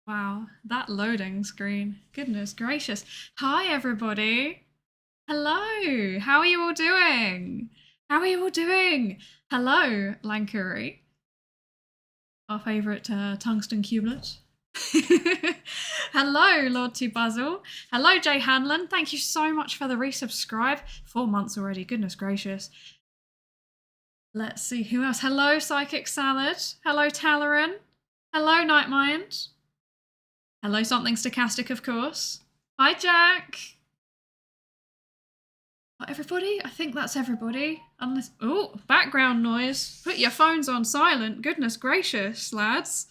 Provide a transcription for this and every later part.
Wow, that loading screen. Goodness gracious. Hi, everybody. Hello. How are you all doing? How are you all doing? Hello, Lankuri, our favourite tungsten cubelet. Hello, Lord T Basil. Hello, Jay Hanlon. Thank you so much for the resubscribe. 4 months already. Goodness gracious. Let's see who else. Hello, Psychic Salad. Hello, Talaran. Hello, Nightmind. Hello, Something Stochastic, of course. Hi, Jack. Everybody? I think that's everybody. Unless, oh, background noise. Put your phones on silent. Goodness gracious, lads.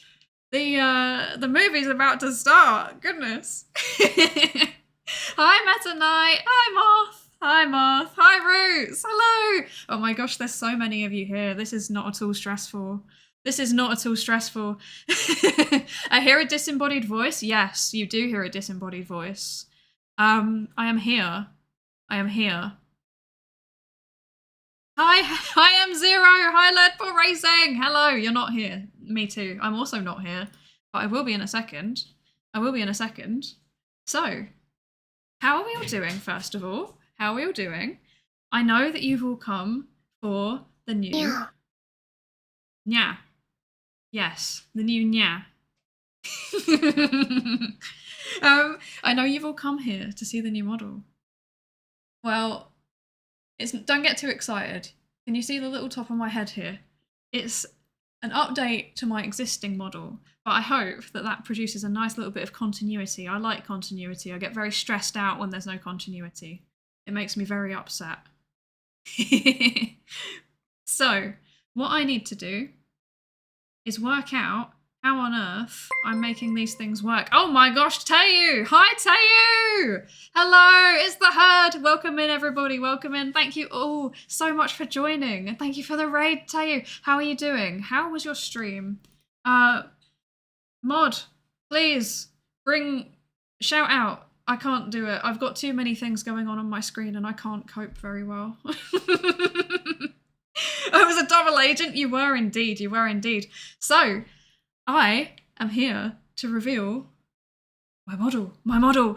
The movie's about to start. Goodness. Hi, Meta Knight. Hi, Moth. Hi, Moth. Hi, Roots. Hello. Oh my gosh, there's so many of you here. This is not at all stressful. This is not at all stressful. I hear a disembodied voice. Yes, you do hear a disembodied voice. I am here. I am here. Hi, M Zero. Hi, Leadpool Racing. Hello, you're not here. Me too. I'm also not here, but I will be in a second. I will be in a second. So, how are we all doing, first of all? How are we all doing? I know that you've all come for the new Nya. Yes, the new Nya. I know you've all come here to see the new model. Well, don't get too excited. Can you see the little top of my head here? It's an update to my existing model, but I hope that that produces a nice little bit of continuity. I like continuity. I get very stressed out when there's no continuity. It makes me very upset. So, what I need to do is work out how on earth I'm making these things work. Oh my gosh, Tayu! Hi, Tayu! Hello, it's the herd. Welcome in, everybody. Welcome in. Thank you all so much for joining. And thank you for the raid, Tayu. How are you doing? How was your stream? Mod, please shout out. I can't do it. I've got too many things going on my screen and I can't cope very well. I was a double agent. You were indeed. You were indeed. So, I am here to reveal my model. My model.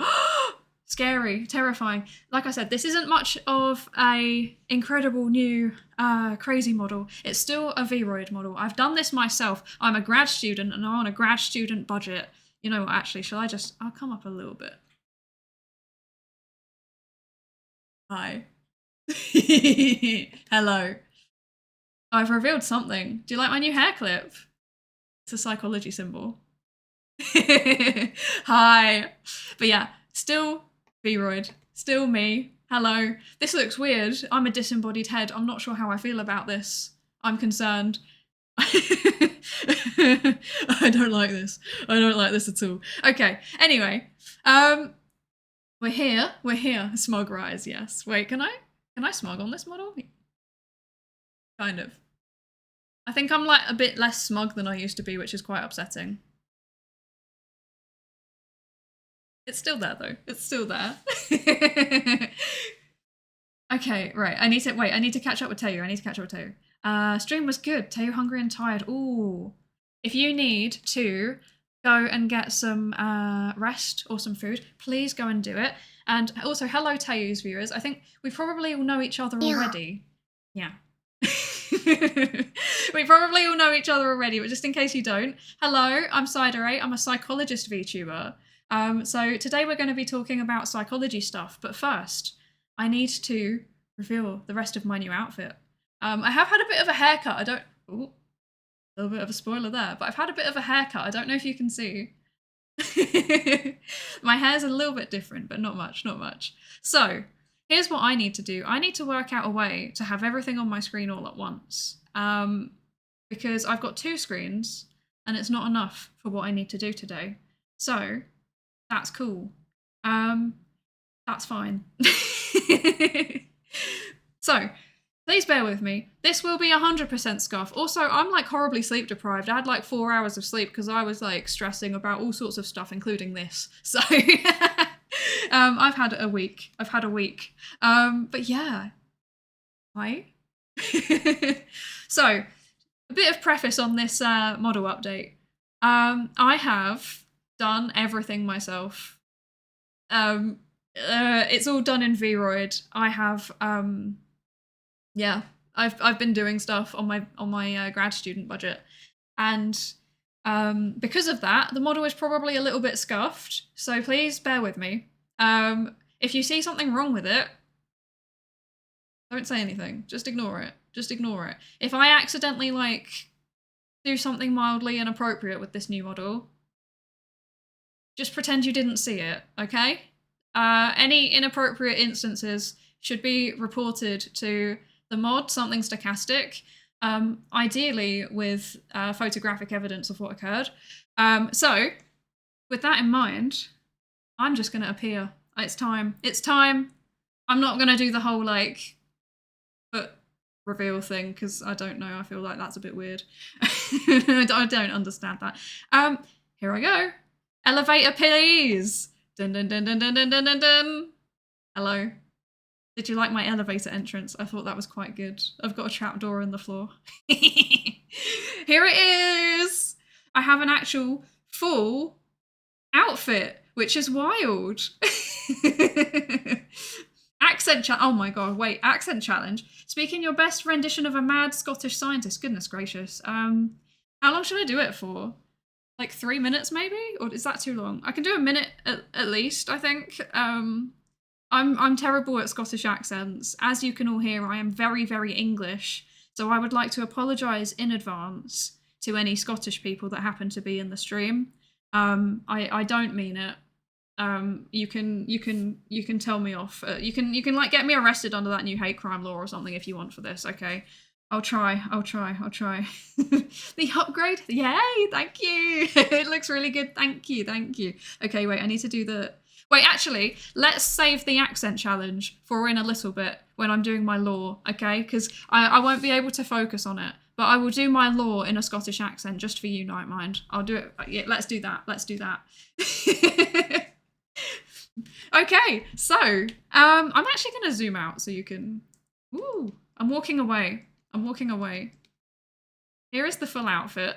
Scary, terrifying. Like I said, this isn't much of a incredible new crazy model. It's still a Vroid model. I've done this myself. I'm a grad student and I'm on a grad student budget. You know what, actually, I'll come up a little bit. Hi. Hello. I've revealed something. Do you like my new hair clip? It's a psychology symbol. Hi. But yeah, still Vroid. Still me. Hello. This looks weird. I'm a disembodied head. I'm not sure how I feel about this. I'm concerned. I don't like this. I don't like this at all. Okay. Anyway, we're here. We're here. Smug rise. Yes. Wait. Can I smug on this model? Kind of. I think I'm like a bit less smug than I used to be, which is quite upsetting. It's still there though. It's still there. Okay, right. I need to catch up with Tayu. Stream was good. Tayu hungry and tired. Ooh. If you need to go and get some rest or some food, please go and do it. And also, hello Tayu's viewers. I think we probably all know each other already. Yeah. We probably all know each other already, but just in case you don't, hello, I'm Psydere. I'm a psychologist VTuber. So today we're going to be talking about psychology stuff, but first, I need to reveal the rest of my new outfit. I have had a bit of a haircut. Ooh, a little bit of a spoiler there, but I've had a bit of a haircut. I don't know if you can see. My hair's a little bit different, but not much, not much. So, here's what I need to do. I need to work out a way to have everything on my screen all at once. Because I've got 2 screens and it's not enough for what I need to do today. So, that's cool. That's fine. So, please bear with me. This will be 100% scuff. Also, I'm like horribly sleep deprived. I had like 4 hours of sleep because I was like stressing about all sorts of stuff, including this. So, I've had a week. But yeah. Right? So, a bit of preface on this model update. I have done everything myself. It's all done in VRoid. I have yeah, I've been doing stuff on my grad student budget, and because of that, the model is probably a little bit scuffed. So please bear with me. If you see something wrong with it, don't say anything. Just ignore it. Just ignore it. If I accidentally like do something mildly inappropriate with this new model, just pretend you didn't see it, okay? Any inappropriate instances should be reported to the mod, something stochastic, ideally with photographic evidence of what occurred. So, with that in mind, I'm just going to appear. It's time. It's time. I'm not going to do the whole, like, foot reveal thing, because I don't know. I feel like that's a bit weird. I don't understand that. Here I go. Elevator, please. Dun dun dun dun dun dun dun dun dun. Hello. Did you like my elevator entrance? I thought that was quite good. I've got a trapdoor in the floor. Here it is. I have an actual full outfit, which is wild. Oh my god, wait, accent challenge. Speaking your best rendition of a mad Scottish scientist. Goodness gracious. How long should I do it for? Like 3 minutes maybe? Or is that too long? I can do a minute at least, I think. I'm terrible at Scottish accents. As you can all hear, I am very, very English. So I would like to apologise in advance to any Scottish people that happen to be in the stream. I don't mean it. You can tell me off. You can like get me arrested under that new hate crime law or something if you want for this, okay? I'll try. The upgrade? Yay, thank you. It looks really good. Thank you. Okay, wait, I need to do the... Wait, actually, let's save the accent challenge for in a little bit when I'm doing my law, okay? Because I won't be able to focus on it. But I will do my law in a Scottish accent just for you, Nightmind. I'll do it. Yeah, let's do that. Okay, so I'm actually going to zoom out so you can... Ooh, I'm walking away. Here is the full outfit.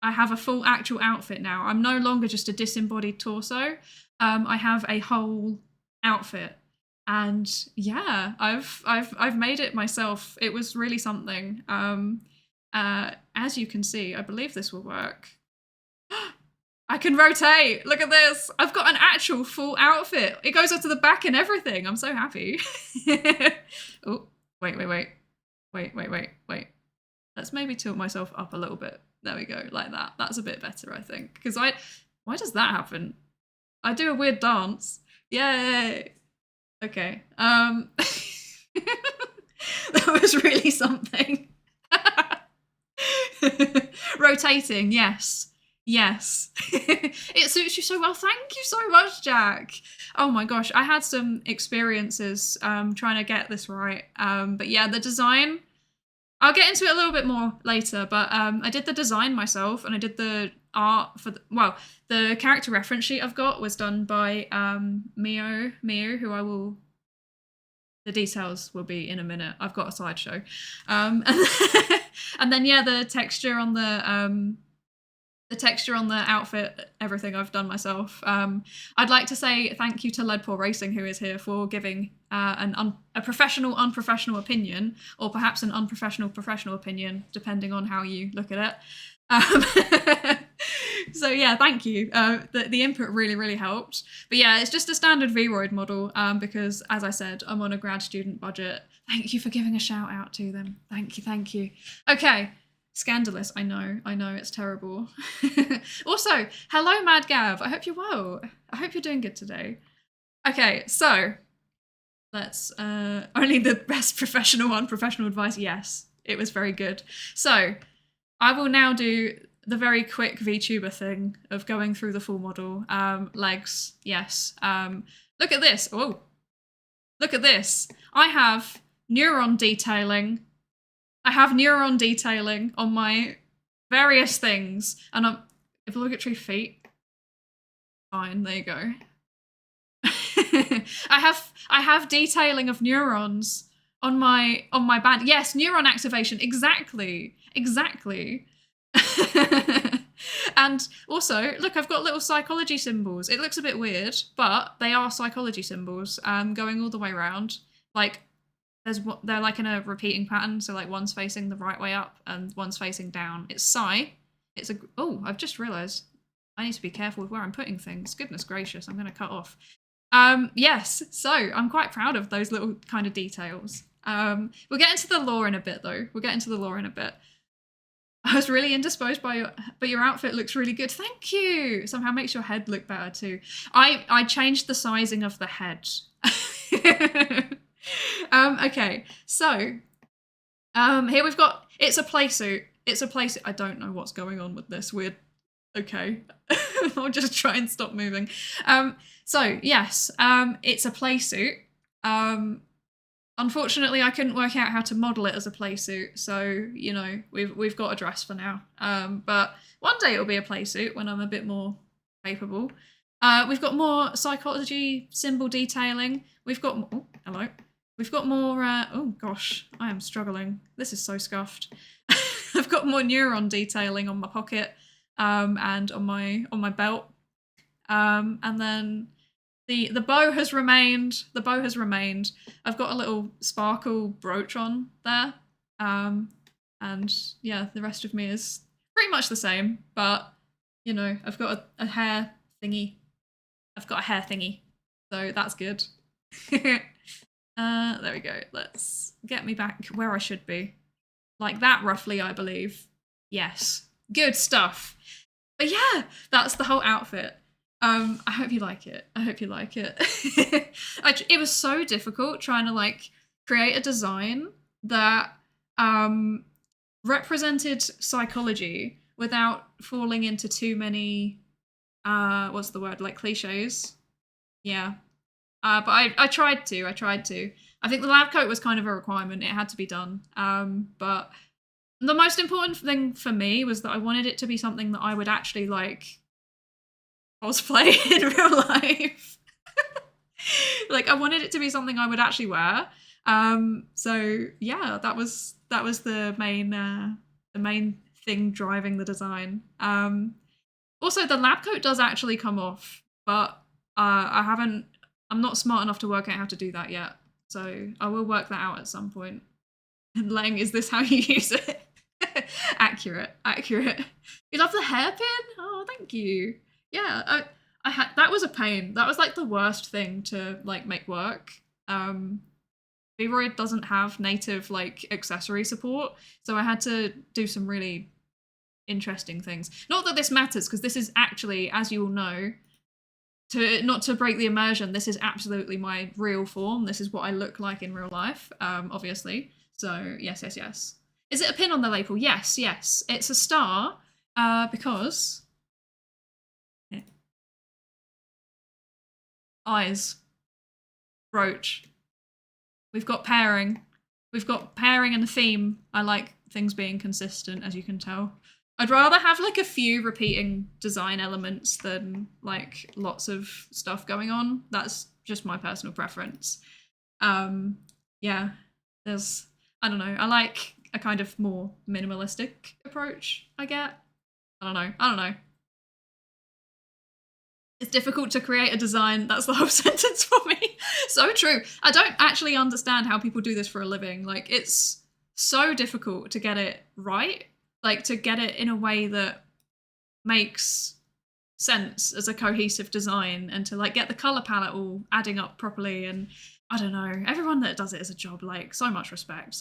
I have a full actual outfit now. I'm no longer just a disembodied torso. I have a whole outfit. And yeah, I've made it myself. It was really something. As you can see, I believe this will work. I can rotate. Look at this. I've got an actual full outfit. It goes up to the back and everything. I'm so happy. Oh, wait. Let's maybe tilt myself up a little bit. There we go, like that. That's a bit better, I think. Because why does that happen? I do a weird dance. Yay. Okay. That was really something. Rotating, yes. It suits you so well. Thank you so much, Jack. Oh my gosh, I had some experiences trying to get this right. But yeah, the design, I'll get into it a little bit more later, but I did the design myself and I did the art for the character reference sheet I've got was done by Mio, who the details will be in a minute. I've got a slideshow. And then yeah, the texture on the outfit, everything I've done myself. I'd like to say thank you to Leadpool Racing, who is here, for giving a professional, unprofessional opinion, or perhaps an unprofessional, professional opinion, depending on how you look at it. So yeah, thank you. The input really, really helped. But yeah, it's just a standard VRoid model because, as I said, I'm on a grad student budget. Thank you for giving a shout out to them. Thank you. Okay. Scandalous, I know, it's terrible. Also, hello, Mad Gav. I hope you're well. I hope you're doing good today. Okay, so let's only the best professional, unprofessional advice. Yes, it was very good. So I will now do the very quick VTuber thing of going through the full model. Legs, yes. Look at this. Oh, look at this. I have neuron detailing. On my various things, and I'm obligatory feet. Fine, there you go. I have detailing of neurons on my band. Yes, neuron activation. Exactly. And also, look, I've got little psychology symbols. It looks a bit weird, but they are psychology symbols going all the way around. Like, they're like in a repeating pattern, so like one's facing the right way up and one's facing down. It's Psy. It's a... Oh, I've just realised I need to be careful with where I'm putting things. Goodness gracious, I'm going to cut off. Yes, so I'm quite proud of those little kind of details. We'll get into the lore in a bit, though. We'll get into the lore in a bit. I was really indisposed but your outfit looks really good. Thank you. Somehow makes your head look better too. I changed the sizing of the head. Okay, so here we've got, it's a play suit. It's a play suit. I don't know what's going on with this weird. Okay, I'll just try and stop moving. So yes, it's a play suit. Unfortunately, I couldn't work out how to model it as a play suit, so you know we've got a dress for now. But one day it'll be a play suit when I'm a bit more capable. We've got more psychology symbol detailing. We've got oh, hello. We've got more. Oh gosh, I am struggling. This is so scuffed. I've got more neuron detailing on my pocket and on my belt, and then. The bow has remained. The bow has remained. I've got a little sparkle brooch on there. And yeah, the rest of me is pretty much the same, but you know, I've got a hair thingy. I've got a hair thingy. So that's good. There we go. Let's get me back where I should be. Like that roughly, I believe. Yes. Good stuff. But yeah, that's the whole outfit. I hope you like it. I hope you like it. It was so difficult trying to like create a design that represented psychology without falling into too many what's the word, like cliches. Yeah. But I tried to. I think the lab coat was kind of a requirement. It had to be done. But the most important thing for me was that I wanted it to be something that I would actually like cosplay in real life. Like I wanted it to be something I would actually wear. So yeah, that was the main thing driving the design. Also the lab coat does actually come off, but I'm not smart enough to work out how to do that yet. So I will work that out at some point. And Lang, is this how you use it? Accurate. You love the hairpin? Oh, thank you. Yeah, I had, that was a pain. That was like the worst thing to like make work. VOD doesn't have native like accessory support, so I had to do some really interesting things. Not that this matters, because this is actually, as you all know, not to break the immersion, this is absolutely my real form. This is what I look like in real life, obviously. So yes. Is it a pin on the label? Yes. It's a star, because eyes, brooch. We've got pairing and a theme. I like things being consistent, as you can tell. I'd rather have like a few repeating design elements than like lots of stuff going on. That's just my personal preference. Yeah, I don't know. I like a kind of more minimalistic approach, I get. I don't know. It's difficult to create a design. That's the whole sentence for me. So true. I don't actually understand how people do this for a living. Like, it's so difficult to get it right. Like, to get it in a way that makes sense as a cohesive design, and to like get the color palette all adding up properly. And I don't know, everyone that does it as a job, like, so much respect.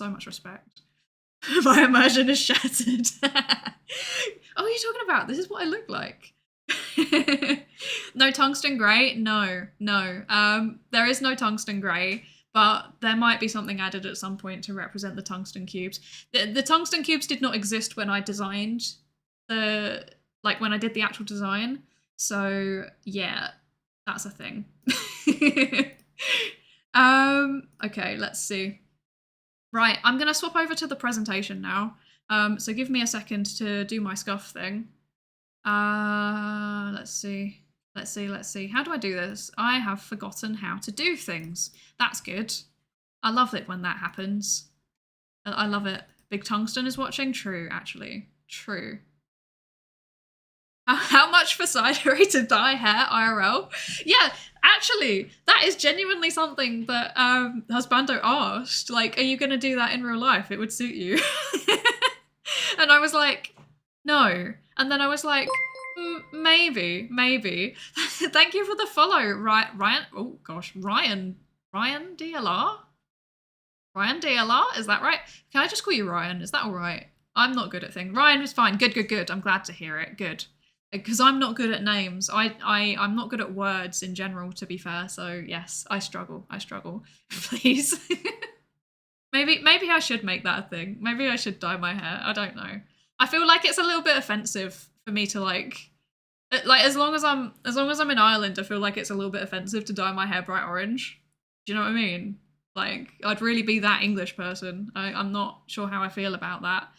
My immersion is shattered. Oh, what are you talking about? This is what I look like. No tungsten grey? No. There is no tungsten grey, but there might be something added at some point to represent the tungsten cubes. The tungsten cubes did not exist when I designed when I did the actual design. So yeah, that's a thing. Okay, let's see. Right, I'm gonna swap over to the presentation now. So give me a second to do my scuff thing. Let's see. How do I do this? I have forgotten how to do things. That's good. I love it when that happens. I love it. Big Tungsten is watching? True, actually. True. How much for Psydere to dye hair IRL? Yeah, actually, that is genuinely something that Husbando asked. Like, are you going to do that in real life? It would suit you. And I was like, no. And then I was like, maybe. Thank you for the follow, Ryan. Oh gosh, Ryan DLR? Ryan DLR? Is that right? Can I just call you Ryan? Is that all right? I'm not good at things. Ryan was fine. Good. I'm glad to hear it. Good. Because I'm not good at names. I'm not good at words in general, to be fair. So yes, I struggle. Please. Maybe I should make that a thing. Maybe I should dye my hair. I don't know. I feel like it's a little bit offensive for me to like as long as I'm in Ireland, I feel like it's a little bit offensive to dye my hair bright orange. Do you know what I mean? Like, I'd really be that English person. I'm not sure how I feel about that.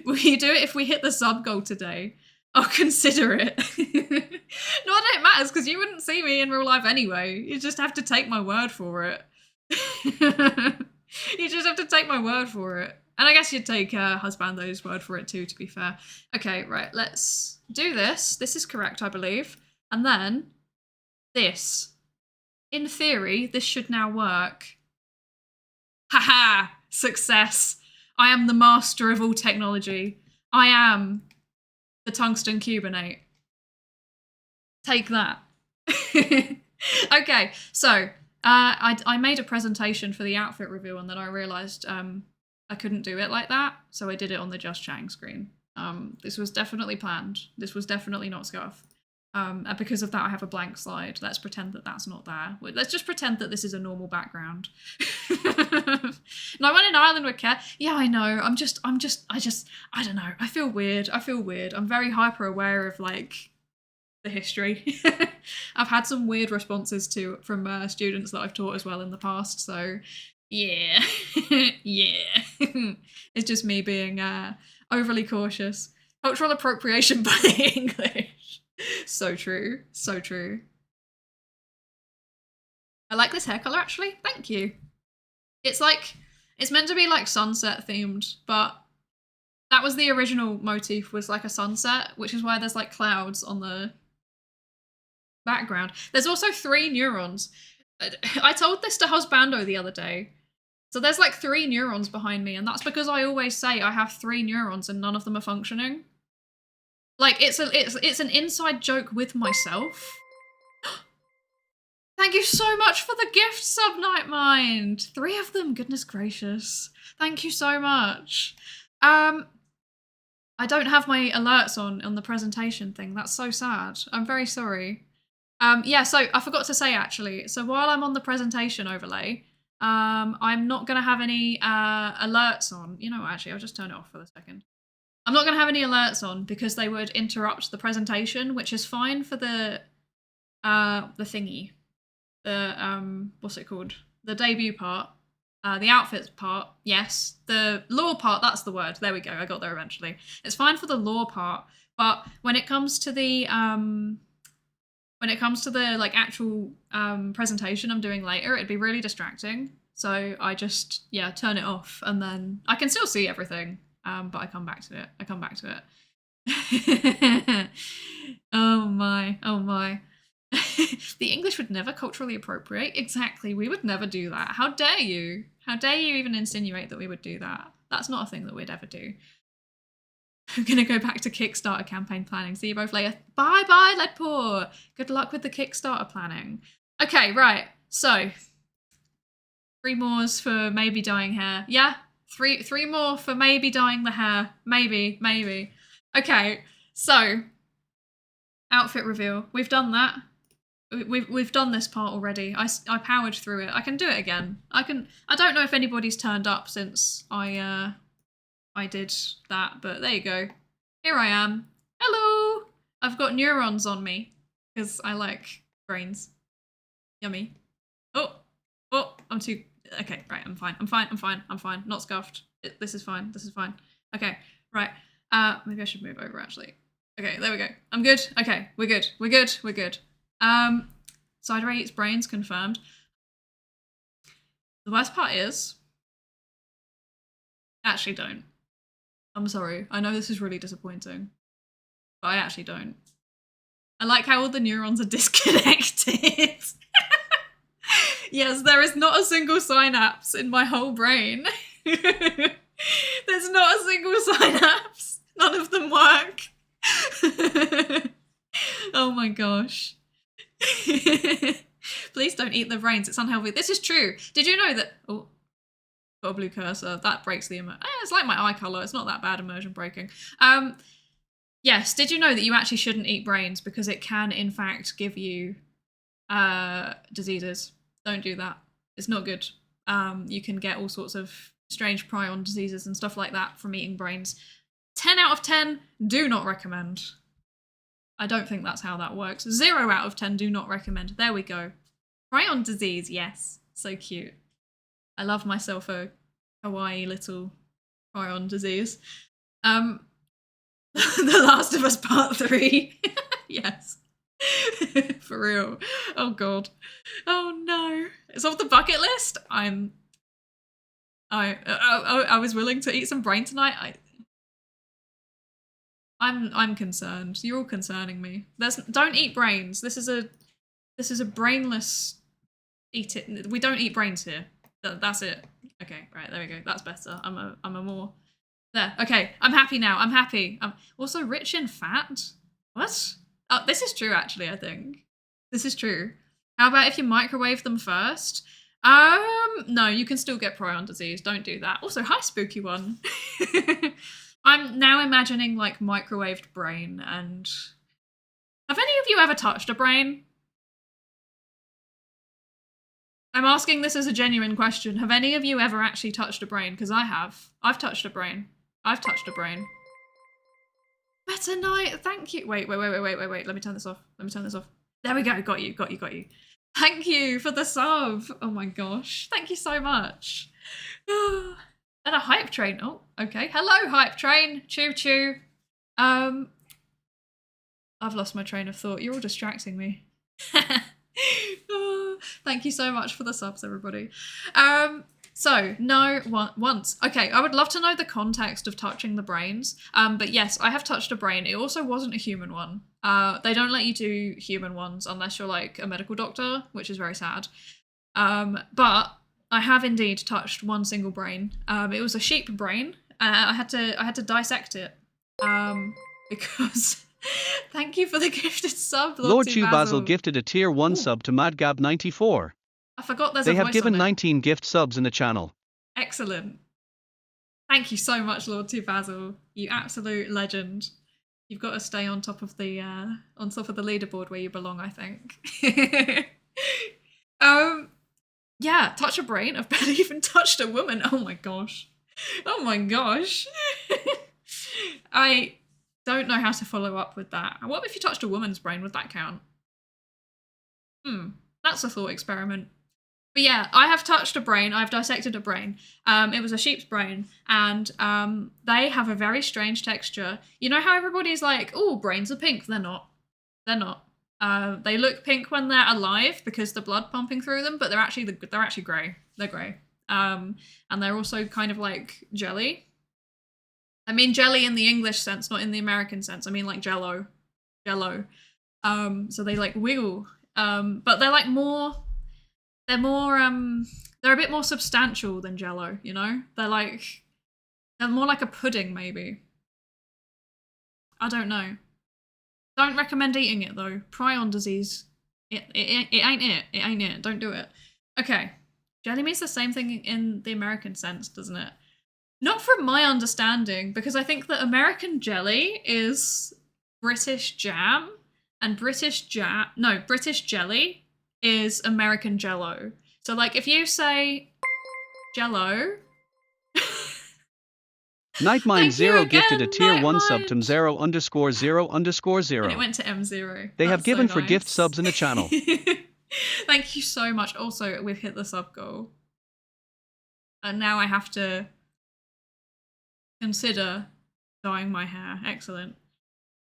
Will you do it if we hit the sub goal today? I'll consider it. No, it matters because you wouldn't see me in real life anyway. You just have to take my word for it. You just have to take my word for it. And I guess you'd take Husbando's word for it too, to be fair. Okay, right, let's do this. This is correct, I believe. And then this. In theory, this should now work. Haha! Success! I am the master of all technology. I am the tungsten cubinate. Take that. Okay, so I made a presentation for the outfit reveal and then I realised I couldn't do it like that, so I did it on the Just Chatting screen. This was definitely planned. This was definitely not scuff. And because of that, I have a blank slide. Let's pretend that that's not there. Let's just pretend that this is a normal background. No one in Ireland would care. Yeah, I know. I don't know. I feel weird. I'm very hyper aware of like the history. I've had some weird responses from students that I've taught as well in the past. So yeah, yeah. It's just me being overly cautious. Cultural appropriation by the English. So true. I like this hair color actually. Thank you. It's meant to be like sunset themed, but that was the original motif, was like a sunset, which is why there's like clouds on the background. There's also 3 neurons. I told this to Husbando the other day. So there's like 3 neurons behind me, and that's because I always say I have 3 neurons and none of them are functioning. Like, it's an inside joke with myself. Thank you so much for the gift, Subnight Mind. 3 of them, goodness gracious. Thank you so much. I don't have my alerts on the presentation thing. That's so sad. I'm very sorry. Yeah, so I forgot to say actually. So while I'm on the presentation overlay, I'm not gonna have any alerts on. You know what, actually, I'll just turn it off for a second. I'm not going to have any alerts on because they would interrupt the presentation, which is fine for the thingy, the what's it called? The debut part, the outfits part. Yes, the lore part. That's the word. There we go. I got there eventually. It's fine for the lore part, but when it comes to the like actual presentation I'm doing later, it'd be really distracting. So I just turn it off, and then I can still see everything. But I come back to it. Oh my. The English would never culturally appropriate. Exactly, we would never do that. How dare you? How dare you even insinuate that we would do that? That's not a thing that we'd ever do. I'm gonna go back to Kickstarter campaign planning. See you both later. Bye, Ledpoor. Good luck with the Kickstarter planning. Okay, right. So 3 mores for maybe dyeing hair. Yeah. 3 more for maybe dyeing the hair. Maybe. Okay, so outfit reveal. We've done that. We've done this part already. I powered through it. I can do it again. I don't know if anybody's turned up since I did that, but there you go. Here I am. Hello. I've got neurons on me because I like brains. Yummy. Oh, I'm too. Okay, right, I'm fine. Not scuffed. This is fine. Okay, right. Maybe I should move over, actually. Okay, there we go. I'm good. Okay, we're good. Psydere eats brains, confirmed. The worst part is... Actually, don't. I'm sorry. I know this is really disappointing. but I actually don't. I like how all the neurons are disconnected. Yes, there is not a single synapse in my whole brain. There's not a single synapse. None of them work. Oh my gosh. Please don't eat the brains. It's unhealthy. This is true. Did you know that... Oh, got a blue cursor. That breaks the immersion. It's like my eye colour. It's not that bad immersion breaking. Yes, did you know that you actually shouldn't eat brains because it can, in fact, give you diseases? Don't do that. It's not good. You can get all sorts of strange prion diseases and stuff like that from eating brains. 10 out of 10, do not recommend. I don't think that's how that works. 0 out of 10, do not recommend. There we go. Prion disease, yes. So cute. I love myself a kawaii little prion disease. The Last of Us Part 3. Yes. For real. Oh god. Oh no. It's off the bucket list. I was willing to eat some brain tonight. I'm concerned. You're all concerning me. Don't eat brains. This is a brainless eat it. We don't eat brains here. That's it. Okay, right, there we go. That's better. I'm a more there. Okay, I'm happy now. I'm happy. I'm also rich in fat. What? Oh, this is true actually, I think. This is true. How about if you microwave them first? No, you can still get prion disease. Don't do that. Also, hi spooky one. I'm now imagining like microwaved brain and have any of you ever touched a brain? I'm asking this as a genuine question. Have any of you ever actually touched a brain? Because I have. I've touched a brain. I've touched a brain. Better night. Thank you. Wait. Let me turn this off. There we go. Got you. Thank you for the sub. Oh my gosh. Thank you so much. And a hype train. Oh, okay. Hello, hype train. Choo choo. I've lost my train of thought. You're all distracting me. Thank you so much for the subs, everybody. So, no, once. Okay, I would love to know the context of touching the brains. But yes, I have touched a brain. It also wasn't a human one. They don't let you do human ones unless you're like a medical doctor, which is very sad. But I have indeed touched one single brain. It was a sheep brain. I had to dissect it. Because thank you for the gifted sub, Lord Chew Basil gifted a tier 1 sub to MadGab94. I forgot there's They a voice have given on it. 19 gift subs in the channel. Excellent. Thank you so much, Lord Two Basil. You absolute legend. You've got to stay on top of the leaderboard where you belong, I think. Yeah, touch a brain. I've barely even touched a woman. Oh my gosh. I don't know how to follow up with that. What if you touched a woman's brain? Would that count? That's a thought experiment. But yeah, I have touched a brain. I've dissected a brain. It was a sheep's brain, and they have a very strange texture. You know how everybody's like, "Oh, brains are pink." They're not. They're not. They look pink when they're alive because the blood pumping through them, but they're actually grey. They're grey. And they're also kind of like jelly. I mean jelly in the English sense, not in the American sense. I mean like Jello. So they like wiggle. But they're like more. They're a bit more substantial than Jello, you know? They're more like a pudding, maybe. I don't know. Don't recommend eating it, though. Prion disease. It ain't it. It ain't it. Don't do it. Okay. Jelly means the same thing in the American sense, doesn't it? Not from my understanding, because I think that American jelly is British jam, and British jelly is American Jello. So like if you say Jello. Nightmind0 gifted a tier 1 sub to M0_0_0. And it went to M0. They have given for gift subs in the channel. Thank you so much. Also, we've hit the sub goal. And now I have to consider dyeing my hair. Excellent.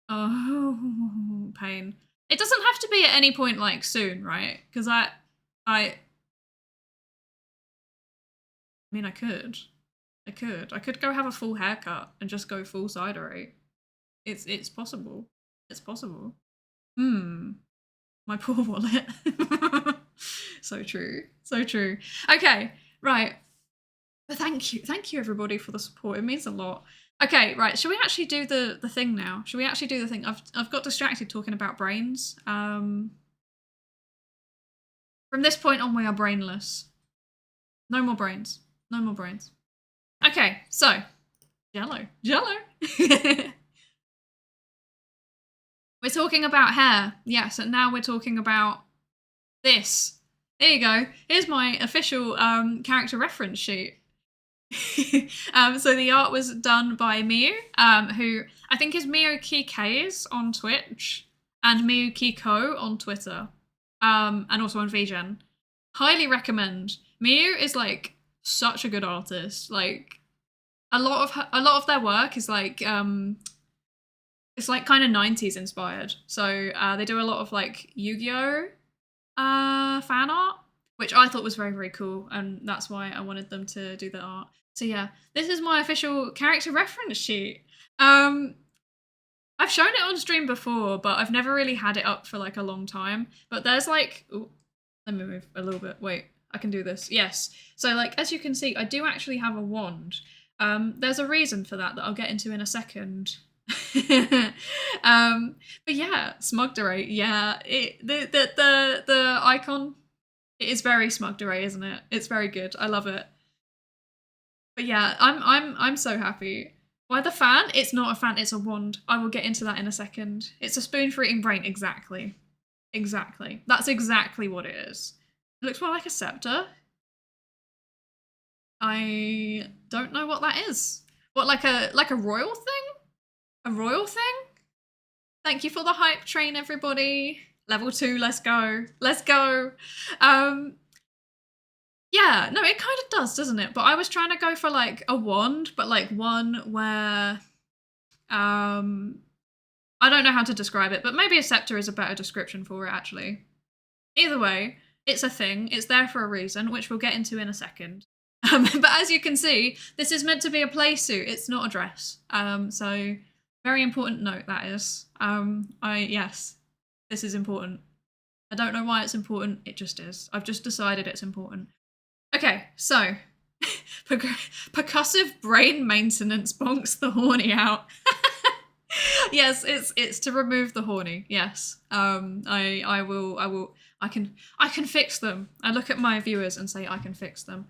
Oh, pain. It doesn't have to be at any point like soon, right? Because I mean, I could go have a full haircut and just go full Psydere. It's possible. It's possible. My poor wallet. So true. So true. Okay, right. But thank you everybody for the support. It means a lot. Okay, right. Shall we actually do the thing now? Shall we actually do the thing? I've got distracted talking about brains. From this point on, we are brainless. No more brains. No more brains. Okay, so Jello. We're talking about hair, yes, and now we're talking about this. There you go. Here's my official character reference sheet. So the art was done by Miu, who I think is Miu Kikays on Twitch and Miu Kiko on Twitter, and also on VGen. Highly recommend. Miu is like such a good artist. Like a lot of their work is like it's like kind of 90s inspired. So they do a lot of like Yu-Gi-Oh fan art, which I thought was very, very cool, and that's why I wanted them to do the art. So yeah, this is my official character reference sheet. I've shown it on stream before, but I've never really had it up for like a long time. But there's like, ooh, let me move a little bit. Wait, I can do this. Yes. So like, as you can see, I do actually have a wand. There's a reason for that I'll get into in a second. But yeah, Psydere. Yeah, the icon, it is very Psydere, isn't it? It's very good. I love it. But yeah, I'm so happy. Why the fan? It's not a fan, it's a wand. I will get into that in a second. It's a spoon for eating brain. Exactly. That's exactly what it is. It looks more like a scepter. I don't know what that is. What, like a royal thing? A royal thing? Thank you for the hype train, everybody. Level 2, let's go. Let's go. Yeah, no, it kind of does, doesn't it? But I was trying to go for like a wand, but like one where I don't know how to describe it, but maybe a scepter is a better description for it, actually. Either way, it's a thing. It's there for a reason, which we'll get into in a second. But as you can see, this is meant to be a play suit. It's not a dress. So very important note that is. Yes, this is important. I don't know why it's important. It just is. I've just decided it's important. Okay, so percussive brain maintenance bonks the horny out. Yes, it's to remove the horny. Yes. I can fix them. I look at my viewers and say I can fix them.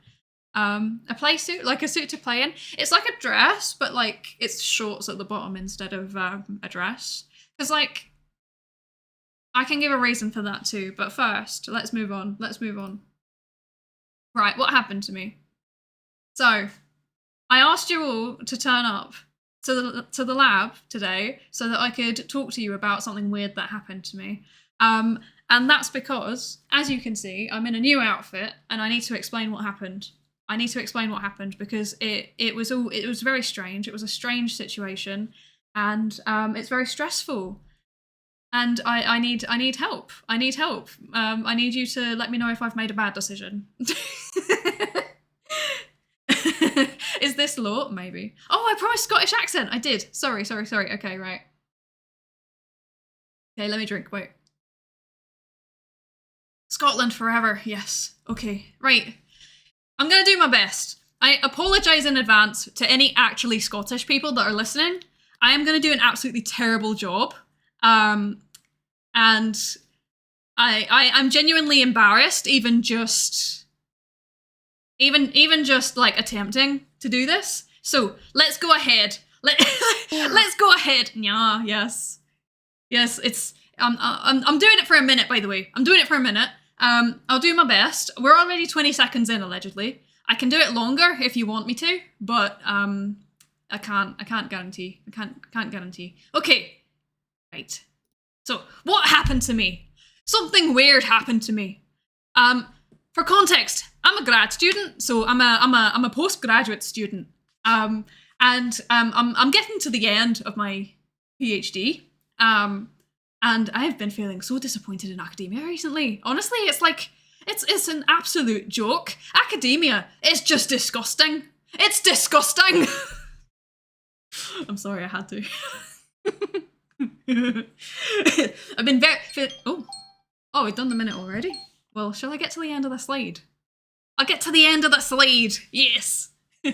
A play suit, like a suit to play in. It's like a dress, but like it's shorts at the bottom instead of a dress. Because like I can give a reason for that too. But first, let's move on. Right, what happened to me? So I asked you all to turn up to the lab today so that I could talk to you about something weird that happened to me. And that's because, as you can see, I'm in a new outfit and I need to explain what happened. Because it was very strange. It was a strange situation, and it's very stressful. And I need help. I need you to let me know if I've made a bad decision. Is this law? Maybe. Oh, I promised Scottish accent. I did. Sorry. Okay, right. Okay, let me drink. Wait. Scotland forever. Yes. Okay, right. I'm going to do my best. I apologise in advance to any actually Scottish people that are listening. I am going to do an absolutely terrible job. And I'm genuinely embarrassed even just like attempting to do this. So let's go ahead. Let's go ahead. Yeah, yes. Yes, it's I'm doing it for a minute, by the way. I'm doing it for a minute. I'll do my best. We're already 20 seconds in, allegedly. I can do it longer if you want me to, but I can't guarantee. I can't guarantee. Okay. Right. So, what happened to me? Something weird happened to me. For context, I'm a grad student, so I'm a postgraduate student. And I'm getting to the end of my PhD. And I've been feeling so disappointed in academia recently. Honestly, it's like it's an absolute joke. Academia is just disgusting. It's disgusting. I'm sorry, I had to. I've been oh, we've done the minute already. Well, shall I get to the end of the slide? I'll get to the end of the slide. Yes. I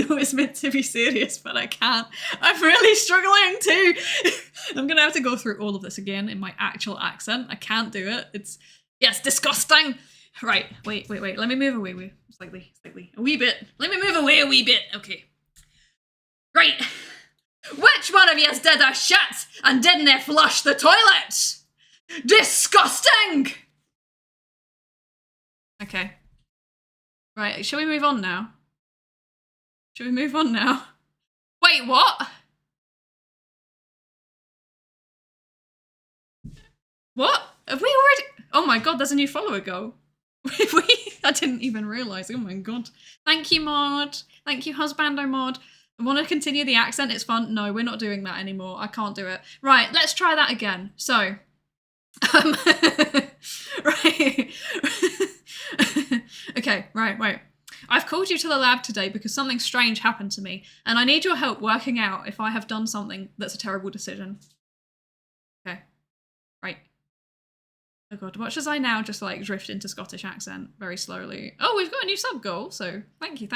know it's meant to be serious, but I can't. I'm really struggling too. I'm gonna have to go through all of this again in my actual accent. I can't do it. It's disgusting. Right, wait. Let me move away slightly. A wee bit. Let me move away a wee bit. Okay. Right. Which one of yous did a shit and didn't flush the toilet? Disgusting! Okay. Right, shall we move on now? Wait, what? What? Have we already? Oh my god, there's a new follower goal. I didn't even realise. Oh my god. Thank you, Mod. Thank you, Husbando Mod. I want to continue the accent. It's fun. No, we're not doing that anymore. I can't do it. Right, let's try that again. So, right. Okay, right, wait. I've called you to the lab today because something strange happened to me, and I need your help working out if I have done something that's a terrible decision. Okay, right. Oh god, watch as I now just like drift into Scottish accent very slowly. Oh, we've got a new sub goal, so thank you.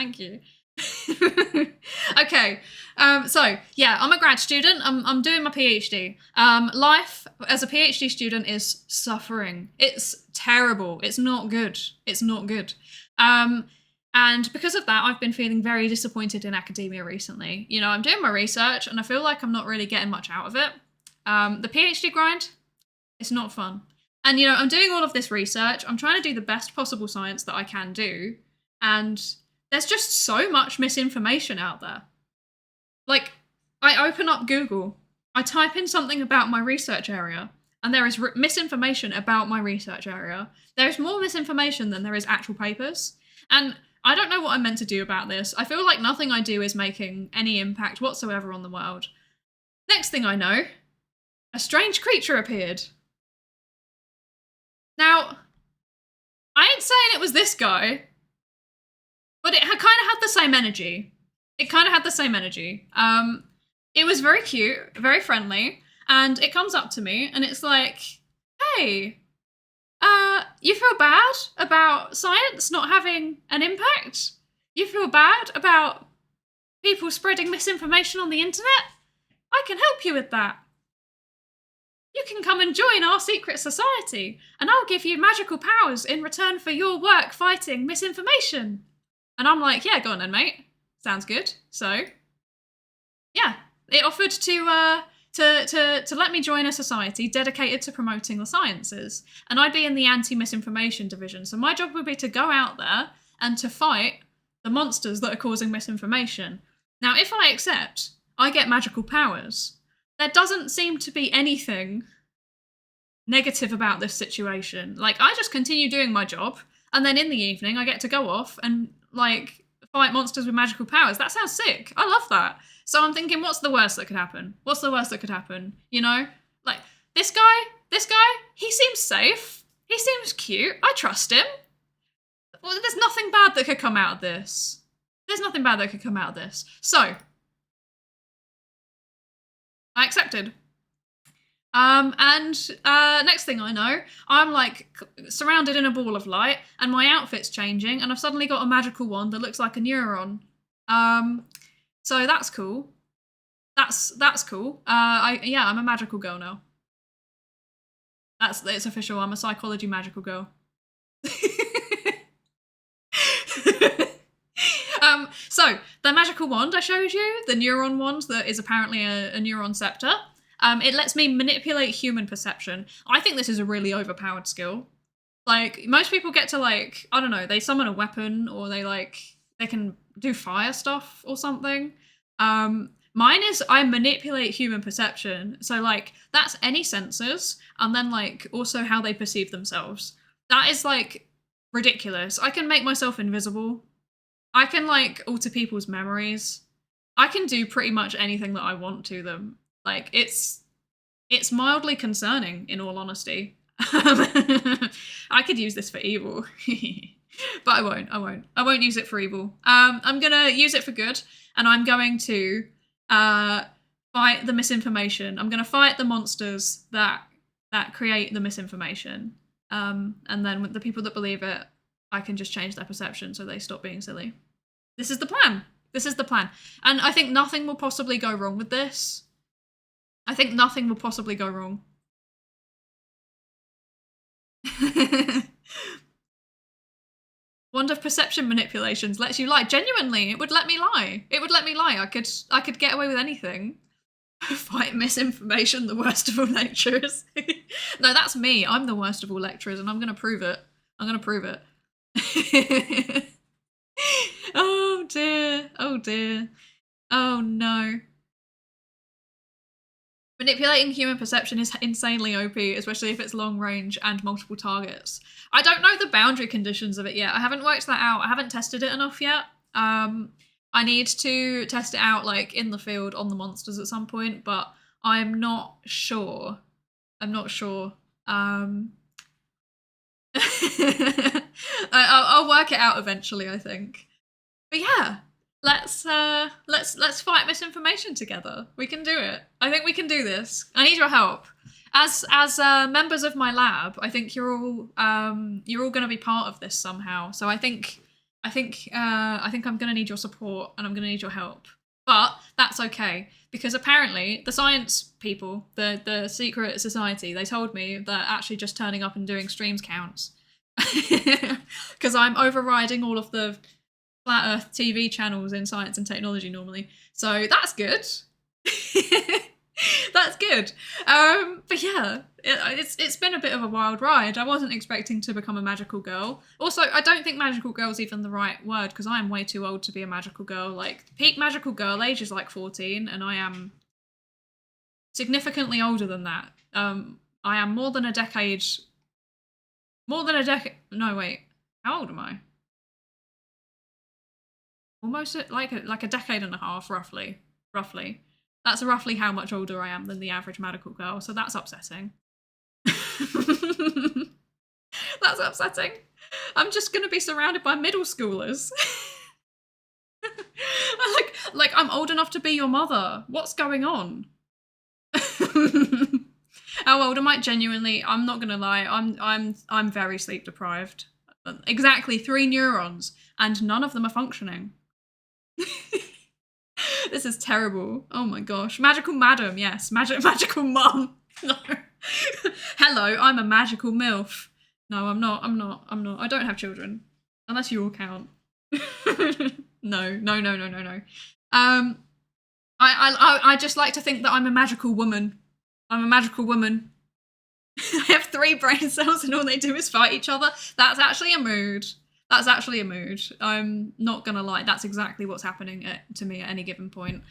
Okay, so yeah, I'm a grad student. I'm doing my PhD. Life as a PhD student is suffering. It's terrible. It's not good. And because of that, I've been feeling very disappointed in academia recently. You know, I'm doing my research and I feel like I'm not really getting much out of it. The PhD grind, it's not fun. And, you know, I'm doing all of this research. I'm trying to do the best possible science that I can do. And there's just so much misinformation out there. Like, I open up Google, I type in something about my research area, and there is misinformation about my research area. There is more misinformation than there is actual papers. And I don't know what I'm meant to do about this. I feel like nothing I do is making any impact whatsoever on the world. Next thing I know, a strange creature appeared. Now, I ain't saying it was this guy, but it kind of had the same energy. It was very cute, very friendly, and it comes up to me and it's like, hey, you feel bad about science not having an impact? You feel bad about people spreading misinformation on the internet? I can help you with that. You can come and join our secret society, and I'll give you magical powers in return for your work fighting misinformation. And I'm like, yeah, go on then, mate. Sounds good. So, yeah, it offered to let me join a society dedicated to promoting the sciences, and I'd be in the anti-misinformation division. So my job would be to go out there and to fight the monsters that are causing misinformation. Now, if I accept, I get magical powers. There doesn't seem to be anything negative about this situation. Like, I just continue doing my job, and then in the evening I get to go off and, like, fight monsters with magical powers. That sounds sick. I love that. So I'm thinking, what's the worst that could happen? You know? Like, this guy, he seems safe. He seems cute. I trust him. Well, there's nothing bad that could come out of this. So, I accepted. And next thing I know, I'm like surrounded in a ball of light, and my outfit's changing, and I've suddenly got a magical wand that looks like a neuron. So that's cool. That's cool. I'm a magical girl now. It's official. I'm a psychology magical girl. So the magical wand I showed you, the neuron wand that is apparently a neuron scepter, it lets me manipulate human perception. I think this is a really overpowered skill. Like, most people get to, like, I don't know, they summon a weapon, or they can do fire stuff or something. Mine is I manipulate human perception. So, like, that's any senses, and then, like, also how they perceive themselves. That is, like, ridiculous. I can make myself invisible. I can, like, alter people's memories. I can do pretty much anything that I want to them. Like, it's mildly concerning, in all honesty. I could use this for evil. But I won't use it for evil. I'm gonna use it for good, and I'm going to fight the misinformation. I'm going to fight the monsters that create the misinformation. And then with the people that believe it, I can just change their perception so they stop being silly. This is the plan. This is the plan. And I think nothing will possibly go wrong with this. I think nothing will possibly go wrong. Wand of perception manipulations lets you lie. Genuinely, it would let me lie. It would let me lie. I could get away with anything. Fight misinformation, the worst of all lecturers. No, that's me. I'm the worst of all lecturers, and I'm going to prove it. I'm going to prove it. Oh dear. Oh dear. Oh no. Manipulating human perception is insanely OP, especially if it's long range and multiple targets. I don't know the boundary conditions of it yet. I haven't worked that out. I haven't tested it enough yet. I need to test it out like in the field on the monsters at some point, but I'm not sure. I'm not sure. I'll work it out eventually, I think. But yeah. Let's fight misinformation together. We can do it. I think we can do this. I need your help. As members of my lab, I think you're all going to be part of this somehow. So I think I'm going to need your support and I'm going to need your help. But that's okay because apparently the science people, the secret society, they told me that actually just turning up and doing streams counts because I'm overriding all of the Flat Earth TV channels in science and technology normally. So that's good. That's good. But yeah, it's been a bit of a wild ride. I wasn't expecting to become a magical girl. Also, I don't think magical girl is even the right word because I am way too old to be a magical girl. Like, peak magical girl age is like 14 and I am significantly older than that. I am more than a decade... No, wait. How old am I? Almost like a decade and a half, roughly. That's roughly how much older I am than the average magical girl, so that's upsetting. That's upsetting. I'm just gonna be surrounded by middle schoolers. like I'm old enough to be your mother. What's going on? How old am I? Genuinely, I'm not gonna lie. I'm very sleep deprived. Exactly 3 neurons, and none of them are functioning. This is terrible. Oh my gosh. Magical madam, yes. Magical mum. No. Hello, I'm a magical MILF. No, I'm not. I don't have children. Unless you all count. No. I just like to think that I'm a magical woman. I'm a magical woman. I have 3 brain cells and all they do is fight each other. That's actually a mood. That's actually a mood. I'm not gonna lie. That's exactly what's happening to me at any given point.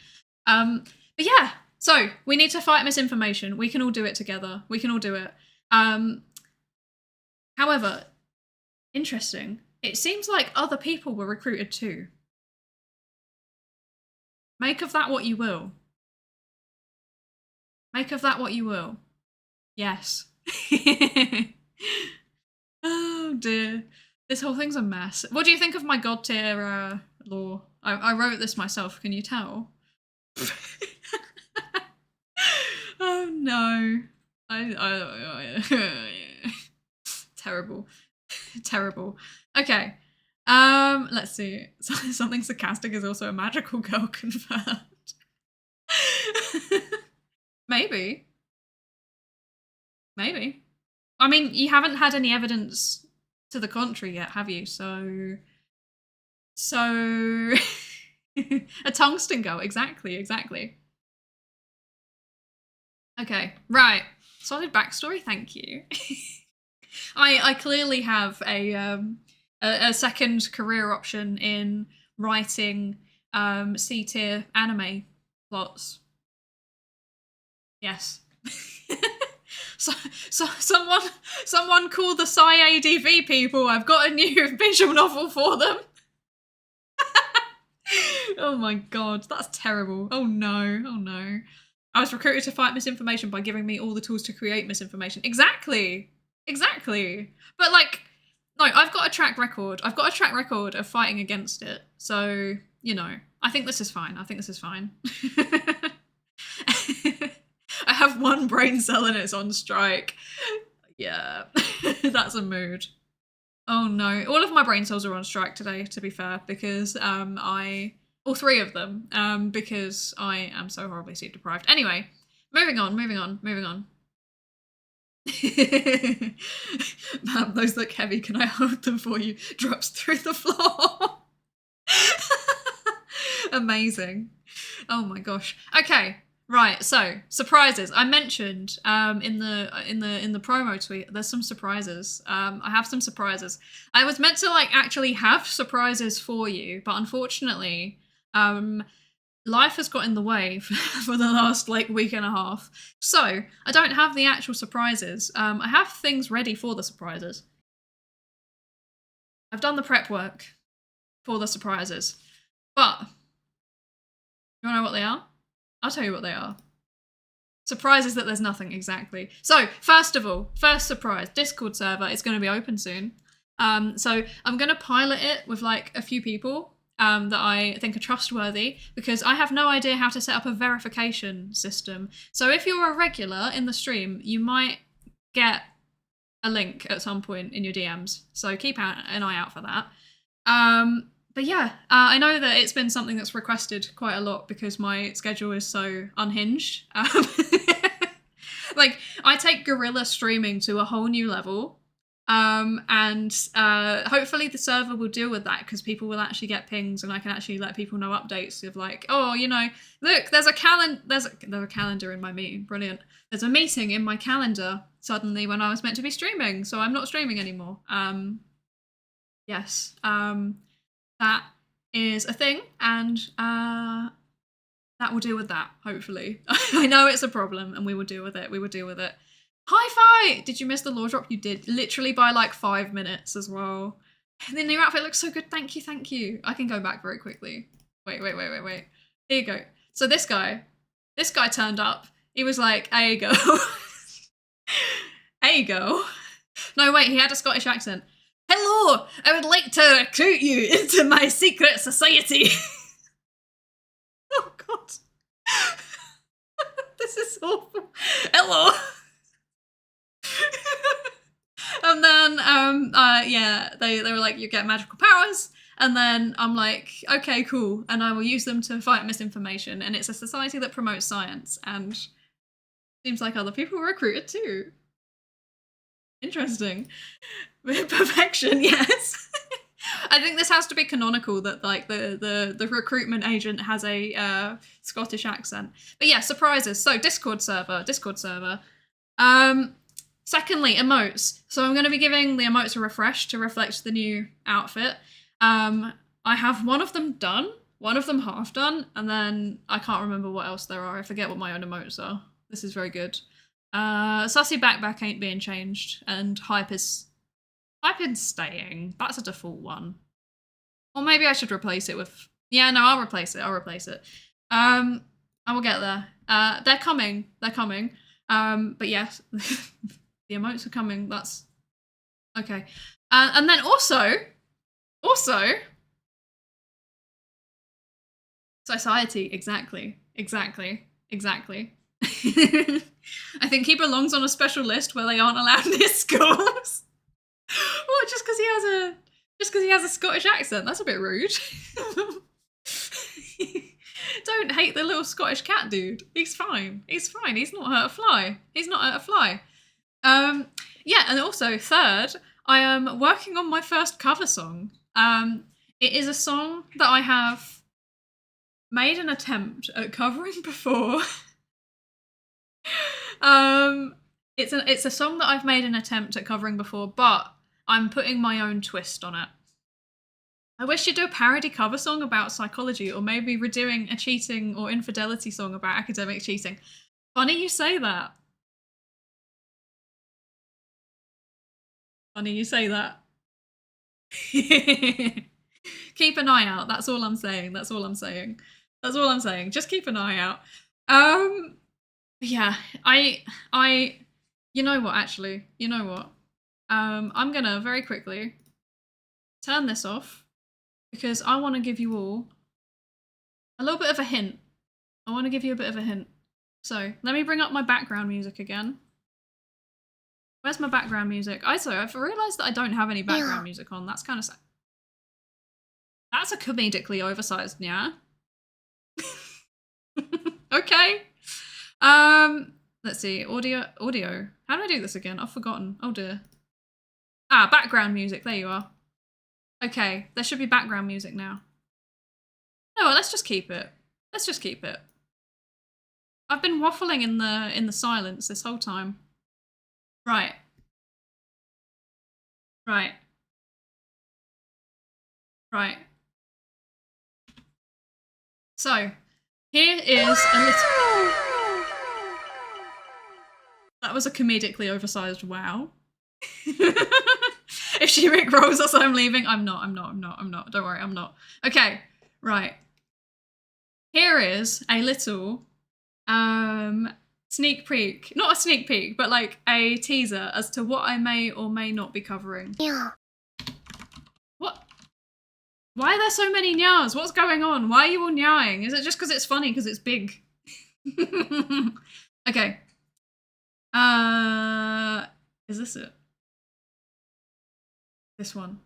But yeah, so we need to fight misinformation. We can all do it together. We can all do it. However, interesting. It seems like other people were recruited too. Make of that what you will. Make of that what you will. Yes. Oh dear. This whole thing's a mess. What do you think of my god tier lore? I wrote this myself, can you tell? Oh no. Terrible. Terrible. Okay. Let's see. Something sarcastic is also a magical girl confirmed. Maybe. I mean, you haven't had any evidence to the contrary yet, have you? So a tungsten girl, exactly. Okay, right. Solid backstory, thank you. I clearly have a second career option in writing C-tier anime plots. Yes. So someone call the Psydere people. I've got a new visual novel for them. Oh my god, that's terrible. Oh no. I was recruited to fight misinformation by giving me all the tools to create misinformation. Exactly. But like, no, I've got a track record. I've got a track record of fighting against it. So, you know, I think this is fine. have one brain cell and it's on strike. Yeah, that's a mood. Oh no, all of my brain cells are on strike today, to be fair, because all 3 of them, because I am so horribly sleep deprived. Anyway, moving on. Ma'am, those look heavy, can I hold them for you? Drops through the floor. Amazing. Oh my gosh. Okay. Right, so surprises. I mentioned in the promo tweet there's some surprises. I have some surprises. I was meant to like actually have surprises for you, but unfortunately, life has got in the way for the last like week and a half. So I don't have the actual surprises. I have things ready for the surprises. I've done the prep work for the surprises, but you wanna know what they are? I'll tell you what they are. Surprise is that there's nothing, exactly. So, first of all, first surprise, Discord server is going to be open soon. So I'm going to pilot it with like a few people that I think are trustworthy, because I have no idea how to set up a verification system. So if you're a regular in the stream, you might get a link at some point in your DMs. So keep an eye out for that. But yeah, I know that it's been something that's requested quite a lot because my schedule is so unhinged. Like, I take guerrilla streaming to a whole new level. And hopefully the server will deal with that, because people will actually get pings and I can actually let people know updates of like, oh, you know, look, there's a calendar in my meeting. Brilliant. There's a meeting in my calendar suddenly when I was meant to be streaming, so I'm not streaming anymore. Yes. That is a thing, and that will deal with that, hopefully. I know it's a problem, and we will deal with it. Hi Fi! Did you miss the lore drop? You did. Literally by like 5 minutes as well. The new outfit looks so good. Thank you. I can go back very quickly. Wait. Here you go. So this guy turned up. He was like, "There you go." There you go. No, wait, he had a Scottish accent. "Hello, I would like to recruit you into my secret society." Oh god. This is awful. Hello. And then, yeah, they were like, you get magical powers. And then I'm like, okay, cool. And I will use them to fight misinformation. And it's a society that promotes science. And seems like other people were recruited too. Interesting. Perfection, yes. I think this has to be canonical, that like the recruitment agent has a Scottish accent. But yeah, surprises. So Discord server. Secondly, emotes. So I'm going to be giving the emotes a refresh to reflect the new outfit. I have one of them done, one of them half done, and then I can't remember what else there are. I forget what my own emotes are. This is very good. Sussy backpack ain't being changed, and hype is staying. That's a default one. Or maybe I should replace it with... Yeah, no, I'll replace it. I will get there. They're coming. But yes, the emotes are coming. That's okay. And then also, society. Exactly. I think he belongs on a special list where they aren't allowed near schools. What? Just because he has a Scottish accent? That's a bit rude. Don't hate the little Scottish cat dude. He's fine. He's not hurt a fly. Yeah, and also third, I am working on my first cover song. It is a song that I have made an attempt at covering before. It's a song that I've made an attempt at covering before, but I'm putting my own twist on it. I wish you'd do a parody cover song about psychology, or maybe redoing a cheating or infidelity song about academic cheating. Funny you say that. Keep an eye out. That's all I'm saying. Just keep an eye out. Yeah, you know what? I'm gonna very quickly turn this off, because I want to give you all a little bit of a hint. So let me bring up my background music again. Where's my background music? I've realised that I don't have any background music on. That's kind of sad. That's a comedically oversized yeah. Okay. Let's see. Audio. How do I do this again? I've forgotten. Oh dear. Ah, background music. There you are. Okay, there should be background music now. No, let's just keep it. Let's just keep it. I've been waffling in the silence this whole time. Right. Right. Right. So, here is a little... That was a comedically oversized wow. If she rickrolls us, I'm leaving. I'm not. Don't worry, I'm not. Okay, right. Here is a little sneak peek. Not a sneak peek, but like a teaser as to what I may or may not be covering. Yeah. What? Why are there so many nyas? What's going on? Why are you all nyaing? Is it just because it's funny because it's big? Okay. Is this it? This one.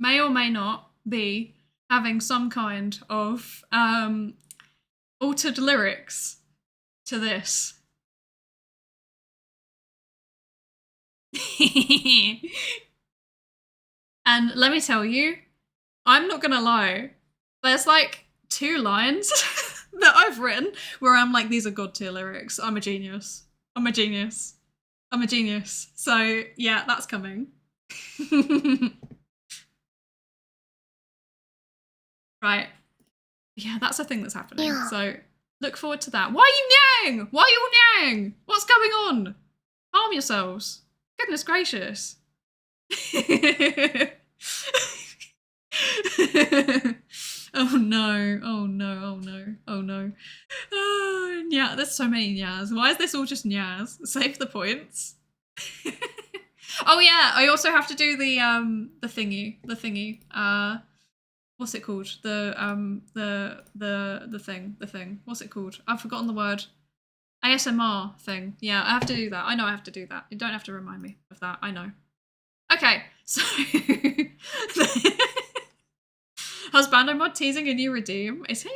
May or may not be having some kind of altered lyrics to this. And let me tell you, I'm not gonna lie, there's like 2 lines that I've written where I'm like, these are god tier lyrics. I'm a genius. I'm a genius. I'm a genius. So yeah, that's coming. Right. Yeah, that's a thing that's happening. Yeah. So look forward to that. Why are you nyang? Why are you all nyang? What's going on? Calm yourselves. Goodness gracious. Oh no, oh no, oh no, oh no. Yeah, there's so many nyas. Why is this all just nyas? Save the points. Oh yeah, I also have to do the thingy. What's it called? The thing. What's it called? I've forgotten the word. ASMR thing. Yeah, I have to do that. I know I have to do that. You don't have to remind me of that. I know. Okay, so Husbando mod teasing a new redeem. Is he?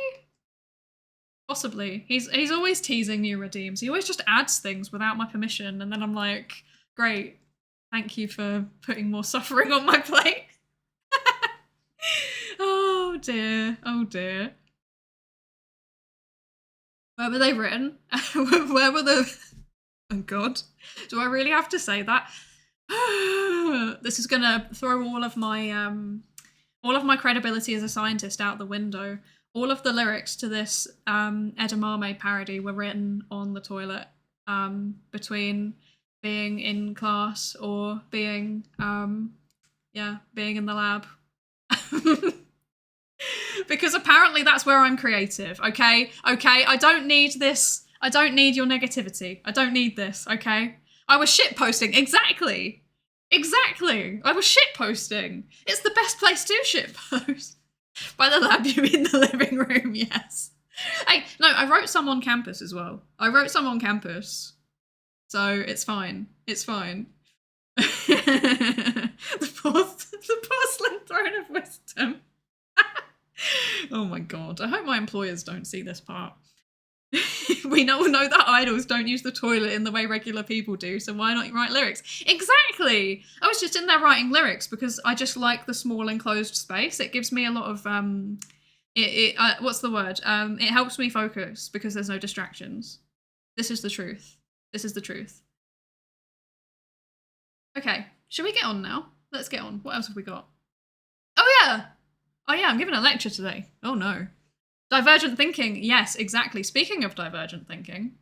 Possibly. He's always teasing new redeems. He always just adds things without my permission, and then I'm like, great. Thank you for putting more suffering on my plate. Oh dear. Oh dear. Where were they written? Where were the... Oh god. Do I really have to say that? This is gonna throw all of my credibility as a scientist out the window. All of the lyrics to this edamame parody were written on the toilet between being in class or being being in the lab. Because apparently that's where I'm creative, okay? Okay, I don't need this. I don't need your negativity. I don't need this, okay? I was shitposting. Exactly. Exactly. I was shitposting. It's the best place to shitpost. By the lab, you mean the living room, yes. Hey, no, I wrote some on campus as well. I wrote some on campus. So it's fine. It's fine. The porcelain throne of wisdom. Oh my god. I hope my employers don't see this part. We all know that idols don't use the toilet in the way regular people do, so why not write lyrics? Exactly! I was just in there writing lyrics because I just like the small enclosed space. It gives me a lot of, what's the word? It helps me focus because there's no distractions. This is the truth. This is the truth. Okay, should we get on now? Let's get on. What else have we got? Oh yeah! Oh yeah, I'm giving a lecture today. Oh no. Divergent thinking. Yes, exactly. Speaking of divergent thinking.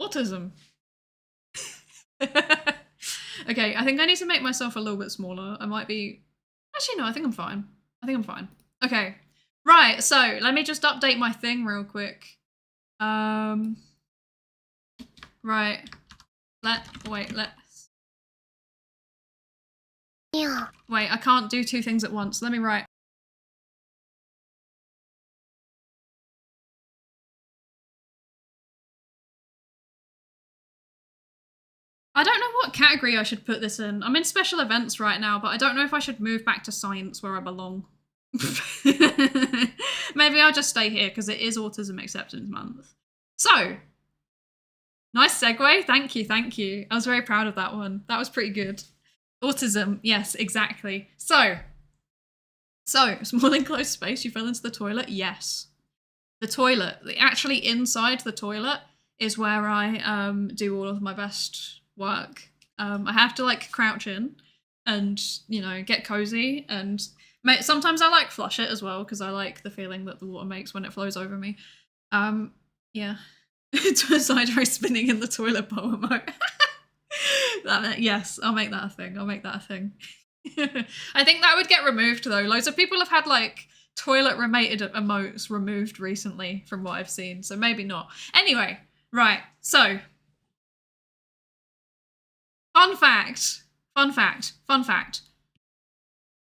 Autism. Okay, I think I need to make myself a little bit smaller. I might be... Actually, no, I think I'm fine. I think I'm fine. Okay. Right, so let me just update my thing real quick. Right. let's. Yeah. Wait, I can't do two things at once. Let me write. I don't know what category I should put this in. I'm in special events right now, but I don't know if I should move back to science where I belong. Maybe I'll just stay here because it is Autism Acceptance Month. So, nice segue. Thank you. I was very proud of that one. That was pretty good. Autism, yes, exactly. So, small enclosed space, you fell into the toilet? Yes. The toilet, actually inside the toilet is where I do all of my best work. I have to like crouch in and, you know, get cozy, and sometimes I like flush it as well because I like the feeling that the water makes when it flows over me. Yeah. To a Psydere spinning in the toilet bowl emote. Yes, I'll make that a thing. I think that would get removed though. Loads of people have had like toilet related emotes removed recently from what I've seen, so maybe not. Anyway, right, so fun fact.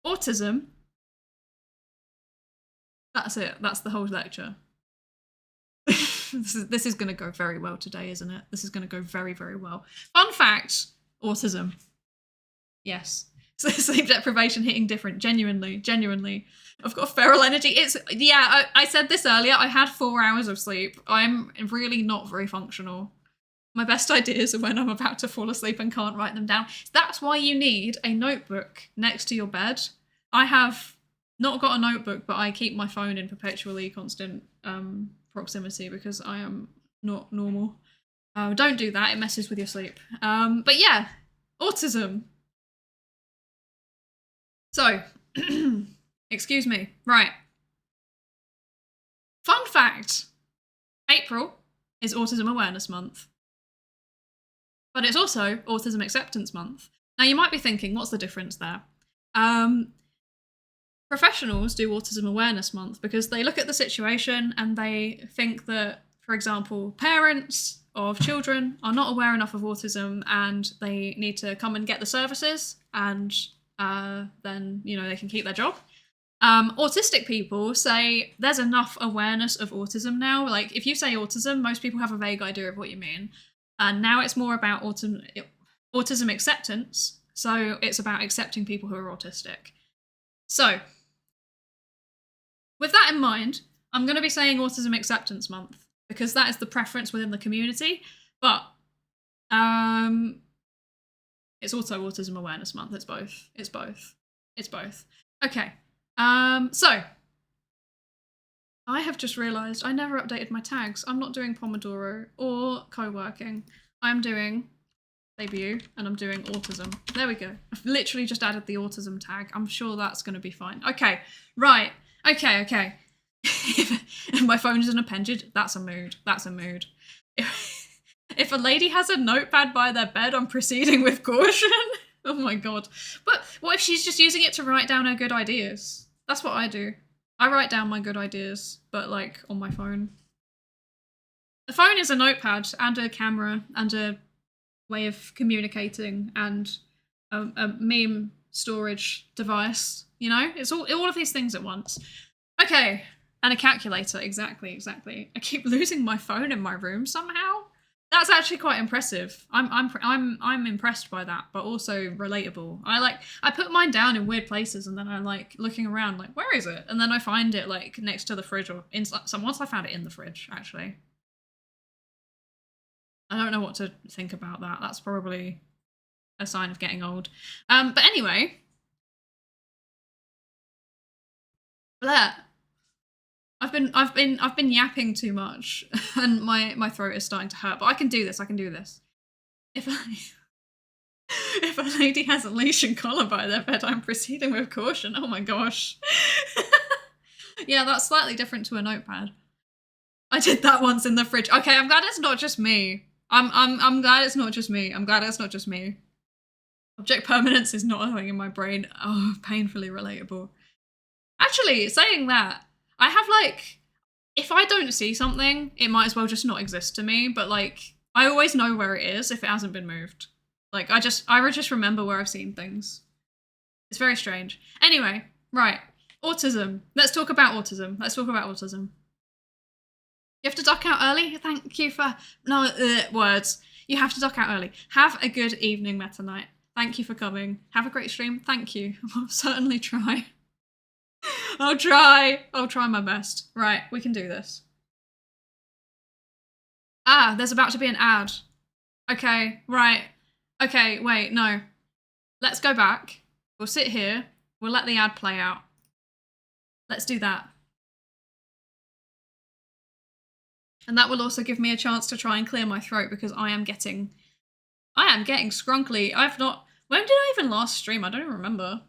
Autism. That's it. That's the whole lecture. This is going to go very well today, isn't it? This is going to go very, very well. Fun fact, autism. Yes. So sleep deprivation hitting different. Genuinely. I've got feral energy. I said this earlier. I had 4 hours of sleep. I'm really not very functional. My best ideas are when I'm about to fall asleep and can't write them down. That's why you need a notebook next to your bed. I have not got a notebook, but I keep my phone in perpetually constant proximity because I am not normal. Don't do that, it messes with your sleep. But yeah, autism. So, excuse me. Right. Fun fact. April is Autism Awareness Month. But it's also Autism Acceptance Month. Now you might be thinking, what's the difference there? Professionals do Autism Awareness Month because they look at the situation and they think that, for example, parents of children are not aware enough of autism and they need to come and get the services, and then, you know, they can keep their job. Autistic people say there's enough awareness of autism now. Like, if you say autism, most people have a vague idea of what you mean. And now it's more about autism acceptance. So it's about accepting people who are autistic. So, with that in mind, I'm going to be saying Autism Acceptance Month because that is the preference within the community. But it's also Autism Awareness Month. It's both. Okay. So I have just realised I never updated my tags. I'm not doing Pomodoro or co-working. I'm doing debut and I'm doing autism. There we go. I've literally just added the autism tag. I'm sure that's going to be fine. Okay, right. Okay. If my phone is an appendage, that's a mood. If a lady has a notepad by their bed, I'm proceeding with caution. Oh my god. But what if she's just using it to write down her good ideas? That's what I do. I write down my good ideas, but like on my phone. The phone is a notepad and a camera and a way of communicating and a meme storage device, you know? It's all of these things at once. Okay, and a calculator, exactly. I keep losing my phone in my room somehow. That's actually quite impressive. I'm impressed by that, but also relatable. I put mine down in weird places and then I like looking around like, where is it? And then I find it like next to the fridge or inside. So once I found it in the fridge, actually. I don't know what to think about that. That's probably a sign of getting old. But anyway. Blah. I've been yapping too much and my throat is starting to hurt, but I can do this. If a lady has a leash and collar by their bed, I'm proceeding with caution. Oh my gosh. Yeah, that's slightly different to a notepad. I did that once in the fridge. Okay, I'm glad it's not just me. I'm glad it's not just me. Object permanence is not a thing in my brain. Oh, painfully relatable. Actually, saying that, I have like, if I don't see something, it might as well just not exist to me, but like, I always know where it is if it hasn't been moved. Like, I would just remember where I've seen things. It's very strange. Anyway, right. Autism. Let's talk about autism. You have to duck out early? Thank you for... No, words. You have to duck out early. Have a good evening, Meta Knight. Thank you for coming. Have a great stream. Thank you. I'll certainly try. I'll try my best. Right, we can do this. Ah, there's about to be an ad. Okay, right. Okay, wait, no. Let's go back. We'll sit here. We'll let the ad play out. Let's do that. And that will also give me a chance to try and clear my throat because I am getting scrunkly. When did I even last stream? I don't even remember.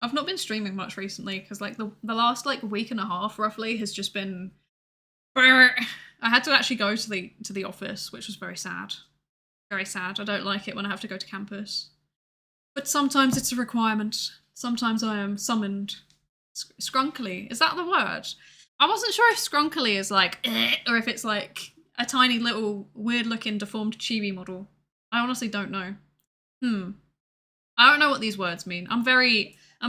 I've not been streaming much recently because like the last like week and a half roughly has just been... I had to actually go to the office, which was very sad. Very sad. I don't like it when I have to go to campus. But sometimes it's a requirement. Sometimes I am summoned. Scrunkly. Is that the word? I wasn't sure if scrunkly is like, or if it's like a tiny little weird looking deformed chibi model. I honestly don't know. I don't know what these words mean. I'm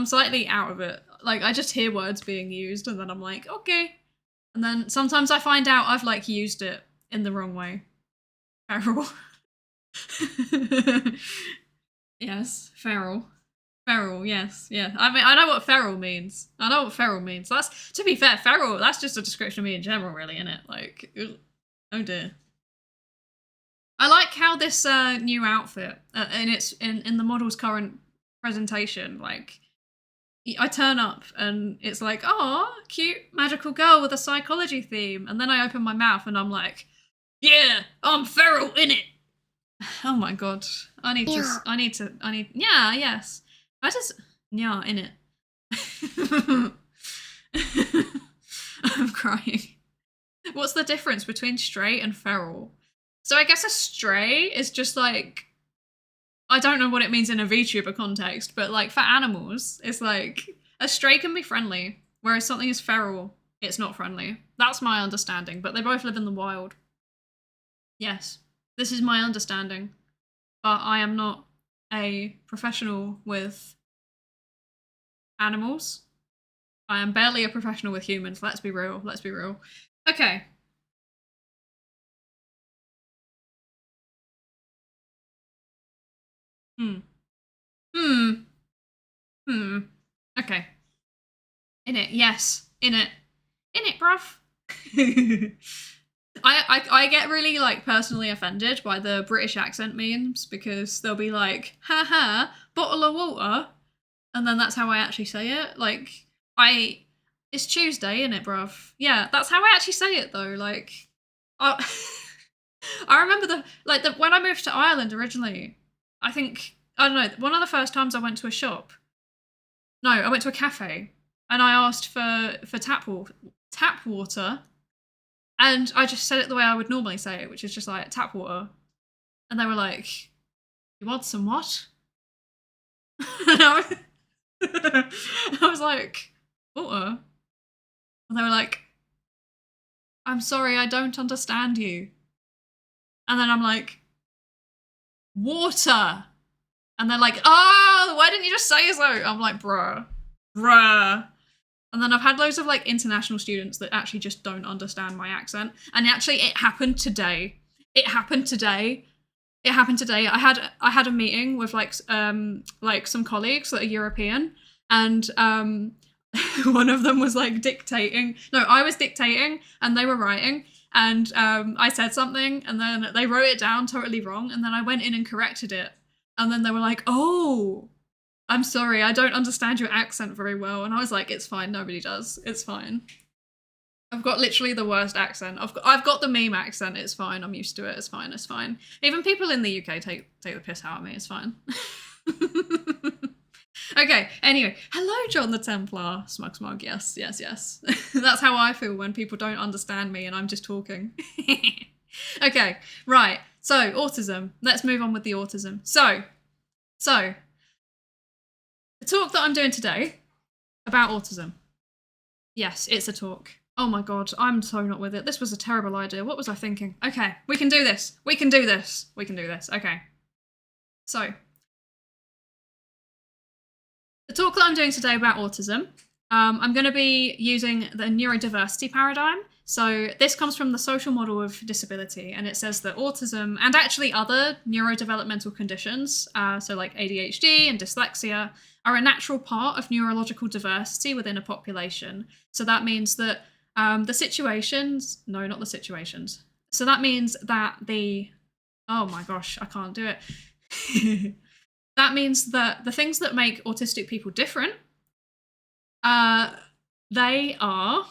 slightly out of it. Like, I just hear words being used and then I'm like, okay. And then sometimes I find out I've like used it in the wrong way. Feral. Yes, feral. Feral, yes, yeah. I mean, I know what feral means. That's, to be fair, feral, that's just a description of me in general, really, isn't it? Like, oh dear. I like how this new outfit, and it's in the model's current presentation, like, I turn up and it's like, oh, cute magical girl with a psychology theme. And then I open my mouth and I'm like, yeah, I'm feral, innit? Oh my god. Yeah, yes. I just, yeah, innit? I'm crying. What's the difference between stray and feral? So I guess a stray is just like, I don't know what it means in a VTuber context, but like for animals, it's like a stray can be friendly, whereas something is feral, it's not friendly. That's my understanding, but they both live in the wild. Yes, this is my understanding, but I am not a professional with animals. I am barely a professional with humans, let's be real, Okay. Okay. In it, yes. In it, bruv. I get really like personally offended by the British accent memes because they'll be like, haha, bottle of water. And then that's how I actually say it. Like, it's Tuesday, innit, bruv? Yeah, that's how I actually say it though. Like, I remember when I moved to Ireland originally, I don't know, one of the first times I went to a shop. No, I went to a cafe and I asked for tap water. And I just said it the way I would normally say it, which is just like tap water. And they were like, you want some what? And I was like, water? And they were like, I'm sorry, I don't understand you. And then I'm like, water. And they're like, oh, why didn't you just say so? I'm like, bruh. And then I've had loads of like international students that actually just don't understand my accent. And actually it happened today. I had a meeting with like some colleagues that are European, and one of them was like dictating. No, I was dictating and they were writing, and I said something and then they wrote it down totally wrong, and then I went in and corrected it. And then they were like, oh, I'm sorry, I don't understand your accent very well. And I was like, it's fine, nobody does. It's fine. I've got literally the worst accent. I've got the meme accent, it's fine, I'm used to it, it's fine. Even people in the UK take the piss out of me, it's fine. Okay, anyway, hello John the Templar. Smug, yes. That's how I feel when people don't understand me and I'm just talking. Okay, right. So, autism. Let's move on with the autism. So, the talk that I'm doing today about autism. Yes, it's a talk. Oh my god, I'm so not with it. This was a terrible idea. What was I thinking? Okay, we can do this. We can do this. We can do this. Okay. So, the talk that I'm doing today about autism, I'm going to be using the neurodiversity paradigm. So, this comes from the social model of disability, and it says that autism and actually other neurodevelopmental conditions, so like ADHD and dyslexia, are a natural part of neurological diversity within a population. So, that means that the situations, no, not the situations. So, that means that oh my gosh, I can't do it. That means that the things that make autistic people different, they are.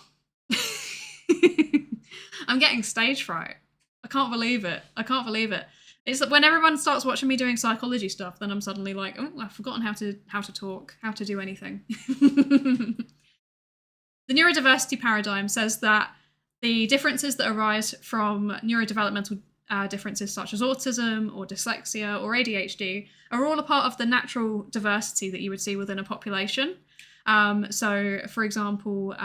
I'm getting stage fright. I can't believe it. I can't believe it. It's that when everyone starts watching me doing psychology stuff, then I'm suddenly like, oh, I've forgotten how to talk, how to do anything. The neurodiversity paradigm says that the differences that arise from neurodevelopmental differences such as autism or dyslexia or ADHD are all a part of the natural diversity that you would see within a population. So, for example,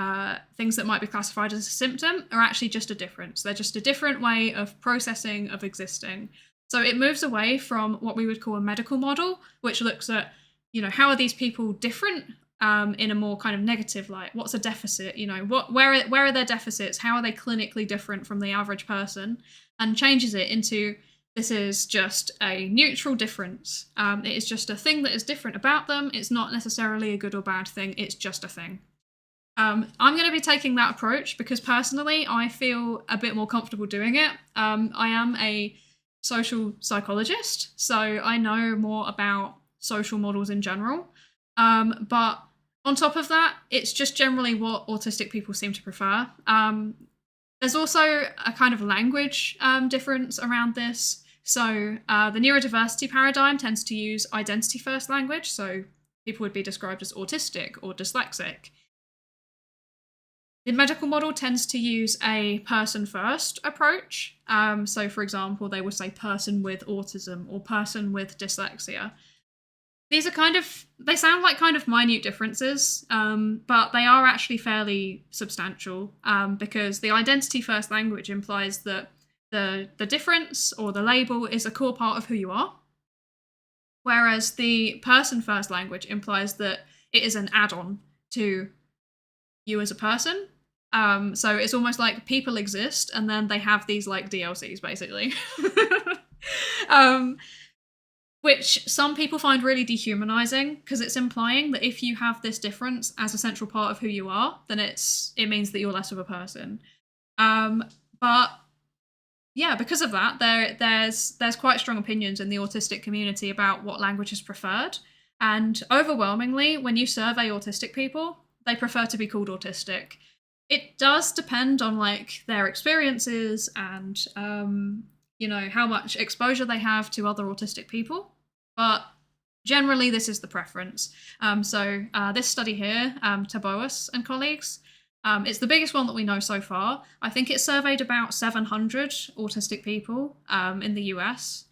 things that might be classified as a symptom are actually just a difference. They're just a different way of processing, of existing. So it moves away from what we would call a medical model, which looks at, how are these people different in a more kind of negative light? What's a deficit? Where are their deficits? How are they clinically different from the average person? And changes it into, this is just a neutral difference. It is just a thing that is different about them. It's not necessarily a good or bad thing. It's just a thing. I'm going to be taking that approach because personally, I feel a bit more comfortable doing it. I am a social psychologist, so I know more about social models in general. But on top of that, it's just generally what autistic people seem to prefer. There's also a kind of language difference around this. So the neurodiversity paradigm tends to use identity-first language, so people would be described as autistic or dyslexic. The medical model tends to use a person-first approach. So, for example, they would say person with autism or person with dyslexia. These are they sound like kind of minute differences, but they are actually fairly substantial because the identity-first language implies that the difference or the label is a core part of who you are, whereas the person-first language implies that it is an add-on to you as a person. So it's almost like people exist and then they have these like DLCs basically. Which some people find really dehumanizing because it's implying that if you have this difference as a central part of who you are, then it means that you're less of a person. But yeah, because of that, there's quite strong opinions in the autistic community about what language is preferred. And overwhelmingly, when you survey autistic people, they prefer to be called autistic. It does depend on like their experiences and how much exposure they have to other autistic people. But generally, this is the preference. So this study here, Taboas and colleagues, it's the biggest one that we know so far. I think it surveyed about 700 autistic people in the US,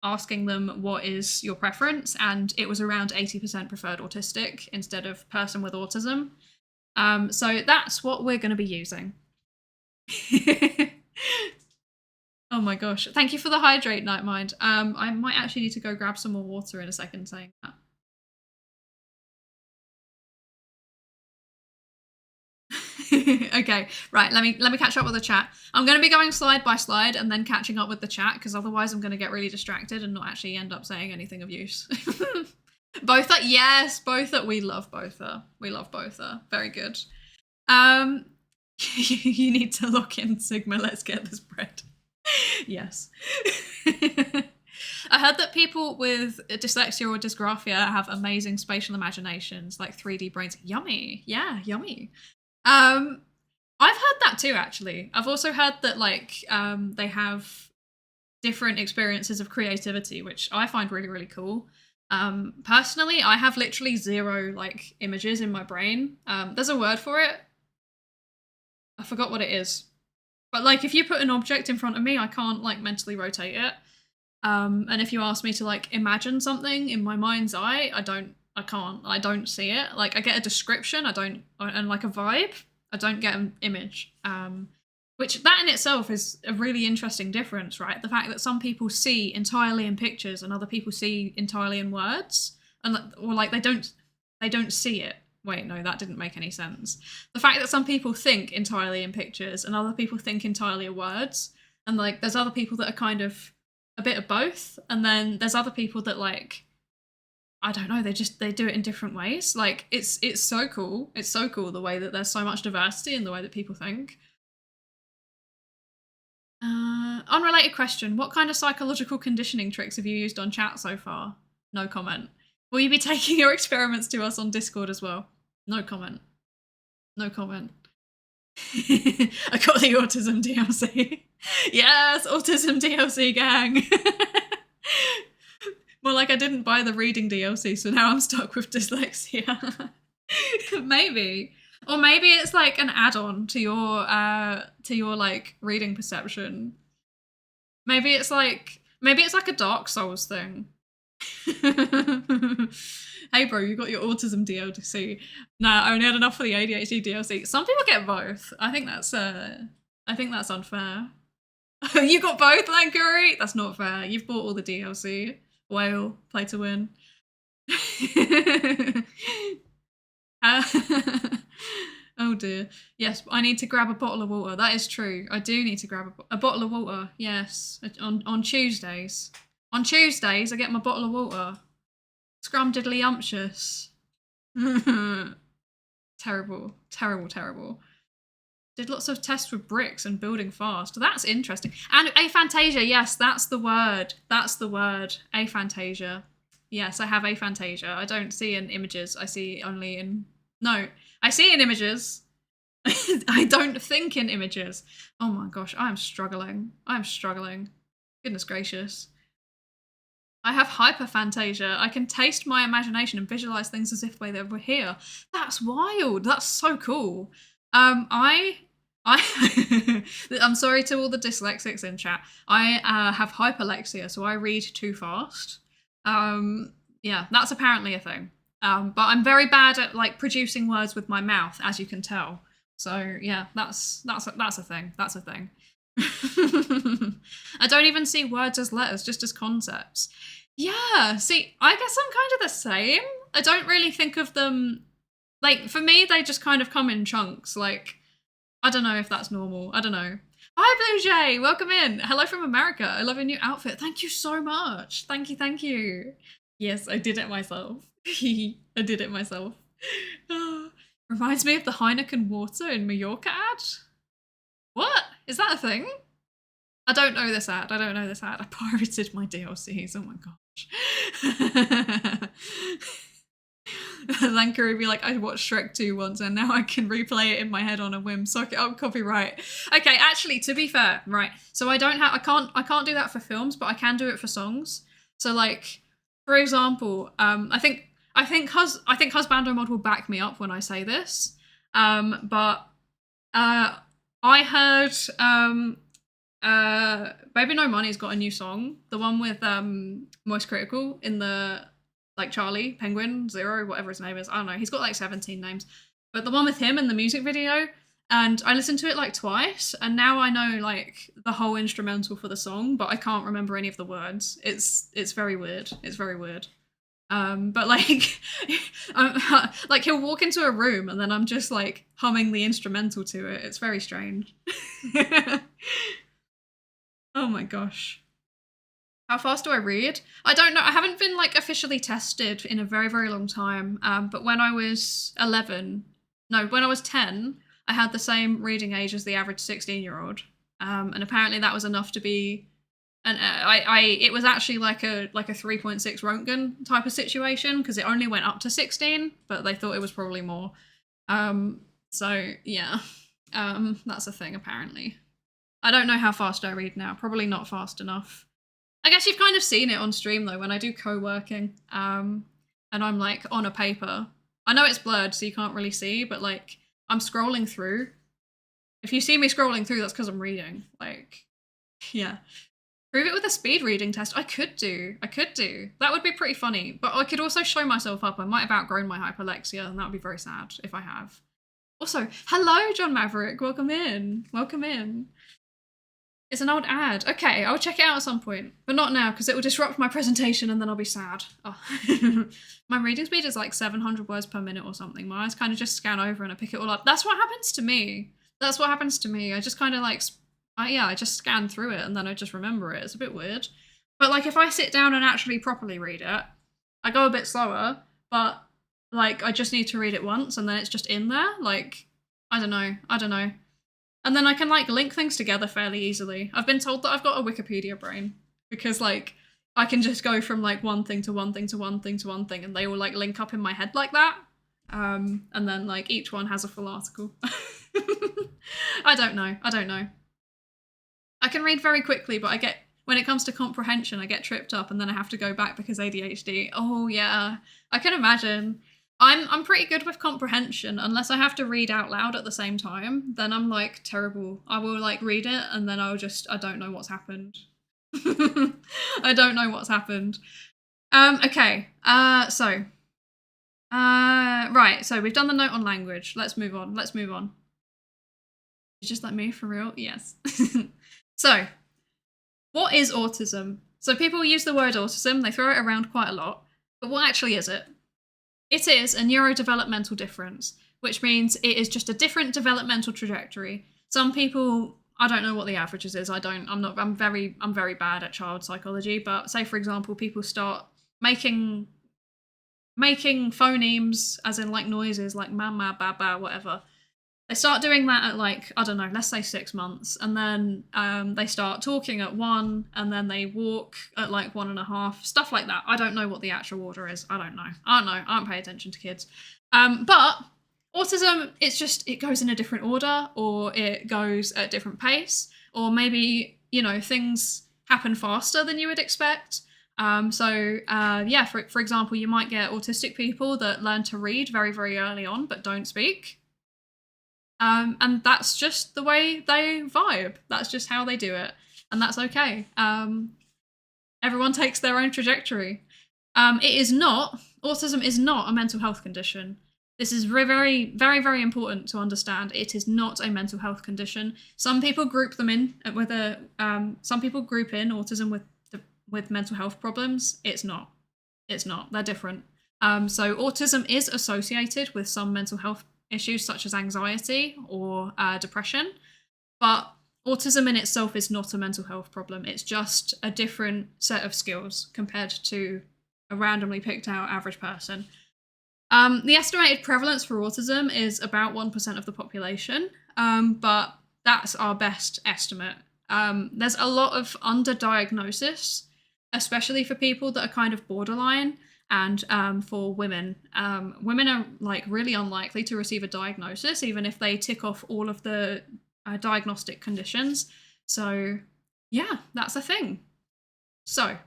asking them what is your preference, and it was around 80% preferred autistic instead of person with autism. So that's what we're going to be using. Oh my gosh. Thank you for the hydrate, Nightmind. I might actually need to go grab some more water in a second saying that. Okay, right, let me catch up with the chat. I'm going to be going slide by slide and then catching up with the chat because otherwise I'm going to get really distracted and not actually end up saying anything of use. Botha, yes, Botha. We love Botha. We love Botha. Very good. You need to lock in Sigma. Let's get this bread. Yes. I heard that people with dyslexia or dysgraphia have amazing spatial imaginations, like 3D brains. Yummy. Yeah, yummy. I've heard that too, actually. I've also heard that they have different experiences of creativity, which I find really, really cool. Personally, I have literally zero images in my brain. There's a word for it. I forgot what it is. But if you put an object in front of me, I can't mentally rotate it. And if you ask me to imagine something in my mind's eye, I don't see it. I get a description, and a vibe, I don't get an image. Which that in itself is a really interesting difference, right? The fact that some people see entirely in pictures and other people see entirely in words, and or like they don't see it. Wait, no, that didn't make any sense. The fact that some people think entirely in pictures and other people think entirely in words, and like there's other people that are kind of a bit of both, and then there's other people that like, I don't know, they do it in different ways. Like it's so cool. It's so cool the way that there's so much diversity in the way that people think. Unrelated question. What kind of psychological conditioning tricks have you used on chat so far? No comment. Will you be taking your experiments to us on Discord as well? No comment. No comment. I got the autism DLC. Yes, autism DLC gang. Well, like I didn't buy the reading DLC, so now I'm stuck with dyslexia. Maybe. Or maybe it's like an add-on to your like reading perception. Maybe it's like a Dark Souls thing. Hey bro, you got your autism DLC. Nah, I only had enough for the ADHD DLC. Some people get both. I think that's unfair. You got both, Lankuri? That's not fair. You've bought all the DLC. Whale, play to win. Oh dear. Yes, I need to grab a bottle of water. That is true. I do need to grab a bottle of water. Yes, on Tuesdays. On Tuesdays, I get my bottle of water. Scrumdiddly-umptious. Terrible, terrible, terrible. Did lots of tests with bricks and building fast. That's interesting. And aphantasia, yes, that's the word. That's the word. Aphantasia. Yes, I have aphantasia. I don't see in images. I see only in... No, I see in images. I don't think in images. Oh my gosh, I'm struggling. I'm struggling. Goodness gracious. I have hyperphantasia. I can taste my imagination and visualize things as if they were here. That's wild. That's so cool. I'm sorry to all the dyslexics in chat. I have hyperlexia, so I read too fast. Yeah, that's apparently a thing. But I'm very bad at like producing words with my mouth, as you can tell. So yeah, that's a thing. That's a thing. I don't even see words as letters, just as concepts. Yeah, see, I guess I'm kind of the same. I don't really think of them, like, for me, they just kind of come in chunks. Like, I don't know if that's normal. I don't know. Hi, Blue Jay. Welcome in. Hello from America. I love your new outfit. Thank you so much. Thank you, thank you. Yes, I did it myself. I did it myself. Reminds me of the Heineken water in Mallorca ad. What? Is that a thing? I don't know this ad. I don't know this ad. I pirated my DLCs. Oh my gosh. Lanka would be like, I watched Shrek 2 once and now I can replay it in my head on a whim. Suck it up, copyright. Okay, actually, to be fair, right. So I can't do that for films, but I can do it for songs. So like, for example, I think Husbando Mod will back me up when I say this. But I heard Baby No Money's got a new song. The one with Moist Critical in the like Charlie, Penguin, Zero, whatever his name is. I don't know. He's got like 17 names. But the one with him in the music video, and I listened to it like twice, and now I know like the whole instrumental for the song, but I can't remember any of the words. It's very weird. It's very weird. But like, like he'll walk into a room and then I'm just like humming the instrumental to it. It's very strange. Oh my gosh. How fast do I read? I don't know. I haven't been like officially tested in a very, very long time. But when I was 10, I had the same reading age as the average 16-year-old. And apparently that was enough to be, and it was actually like a 3.6 Röntgen type of situation because it only went up to 16, but they thought it was probably more. So yeah, that's a thing apparently. I don't know how fast I read now. Probably not fast enough. I guess you've kind of seen it on stream though when I do co-working, and I'm like on a paper. I know it's blurred so you can't really see, but like I'm scrolling through. If you see me scrolling through, that's because I'm reading. Like, yeah. Prove it with a speed reading test. I could do. That would be pretty funny. But I could also show myself up. I might have outgrown my hyperlexia, and that would be very sad if I have. Also, hello, John Maverick. Welcome in. Welcome in. It's an old ad. Okay, I'll check it out at some point, but not now because it will disrupt my presentation and then I'll be sad. Oh. My reading speed is like 700 words per minute or something. My eyes kind of just scan over and I pick it all up. That's what happens to me. That's what happens to me. I just kind of like, I just scan through it and then I just remember it. It's a bit weird. But like if I sit down and actually properly read it, I go a bit slower, but like I just need to read it once and then it's just in there. Like, I don't know. And then I can like link things together fairly easily. I've been told that I've got a Wikipedia brain because like I can just go from like one thing to one thing to one thing to one thing and they all like link up in my head like that. And then like each one has a full article. I don't know. I can read very quickly, but when it comes to comprehension, I get tripped up and then I have to go back because ADHD. Oh yeah, I can imagine. I'm pretty good with comprehension unless I have to read out loud at the same time. Then I'm like terrible. I will like read it and then I don't know what's happened. I don't know what's happened. Okay. Right. So we've done the note on language. Let's move on. You just let me for real? Yes. So, what is autism? So people use the word autism. They throw it around quite a lot. But what actually is it? It is a neurodevelopmental difference, which means it is just a different developmental trajectory. Some people, I don't know what the averages is. I'm very bad at child psychology, but say for example, people start making phonemes, as in like noises like mama, baba, whatever. They start doing that at like, I don't know, let's say 6 months. And then they start talking at 1 and then they walk at like 1.5, stuff like that. I don't know what the actual order is. I don't know. I don't pay attention to kids. But autism, it goes in a different order or it goes at a different pace or maybe, things happen faster than you would expect. For example, you might get autistic people that learn to read very, very early on but don't speak. And that's just the way they vibe. That's just how they do it. And that's okay. Everyone takes their own trajectory. Autism is not a mental health condition. This is very, very, very, very important to understand. It is not a mental health condition. Some people group them in some people group in autism with mental health problems. It's not. They're different. So autism is associated with some mental health issues such as anxiety or depression, but autism in itself is not a mental health problem. It's just a different set of skills compared to a randomly picked out average person. The estimated prevalence for autism is about 1% of the population, but that's our best estimate. There's a lot of underdiagnosis, especially for people that are kind of borderline. And for women, women are like really unlikely to receive a diagnosis, even if they tick off all of the diagnostic conditions. So yeah, that's a thing. So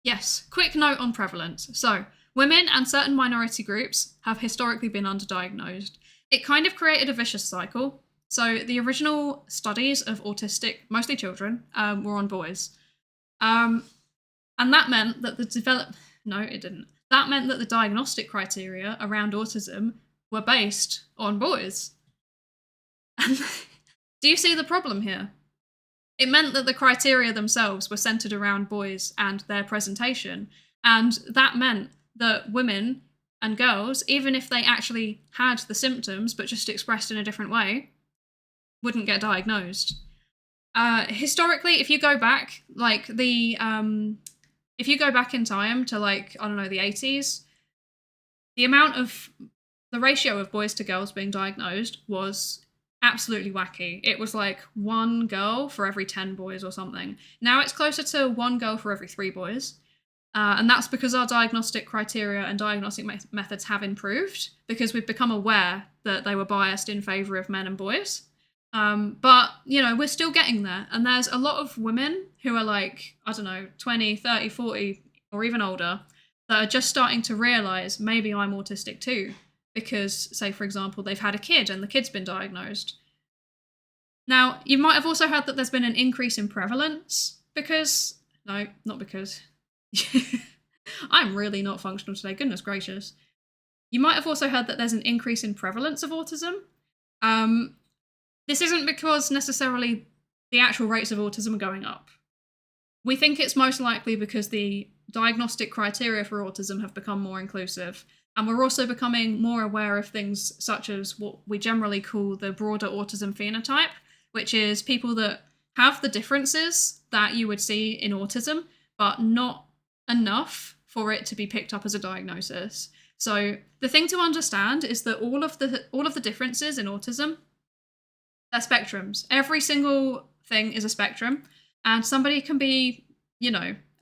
yes, quick note on prevalence. So women and certain minority groups have historically been underdiagnosed. It kind of created a vicious cycle. So the original studies of autistic, mostly children, were on boys. And that meant that That meant that the diagnostic criteria around autism were based on boys. And do you see the problem here? It meant that the criteria themselves were centered around boys and their presentation. And that meant that women and girls, even if they actually had the symptoms but just expressed in a different way, wouldn't get diagnosed. Historically, if you go back, if you go back in time to the 80s, the ratio of boys to girls being diagnosed was absolutely wacky. It was like 1 girl for every 10 boys or something. Now it's closer to 1 girl for every 3 boys. And that's because our diagnostic criteria and diagnostic methods have improved because we've become aware that they were biased in favour of men and boys. But, we're still getting there. And there's a lot of women who are 20, 30, 40, or even older, that are just starting to realise maybe I'm autistic too. Because, say, for example, they've had a kid and the kid's been diagnosed. Now, you might have also heard that there's been an increase in prevalence because... No, not because. I'm really not functional today, goodness gracious. You might have also heard that there's an increase in prevalence of autism. This isn't because necessarily the actual rates of autism are going up. We think it's most likely because the diagnostic criteria for autism have become more inclusive. And we're also becoming more aware of things such as what we generally call the broader autism phenotype, which is people that have the differences that you would see in autism, but not enough for it to be picked up as a diagnosis. So the thing to understand is that all of the differences in autism, they're spectrums. Every single thing is a spectrum, and somebody can be,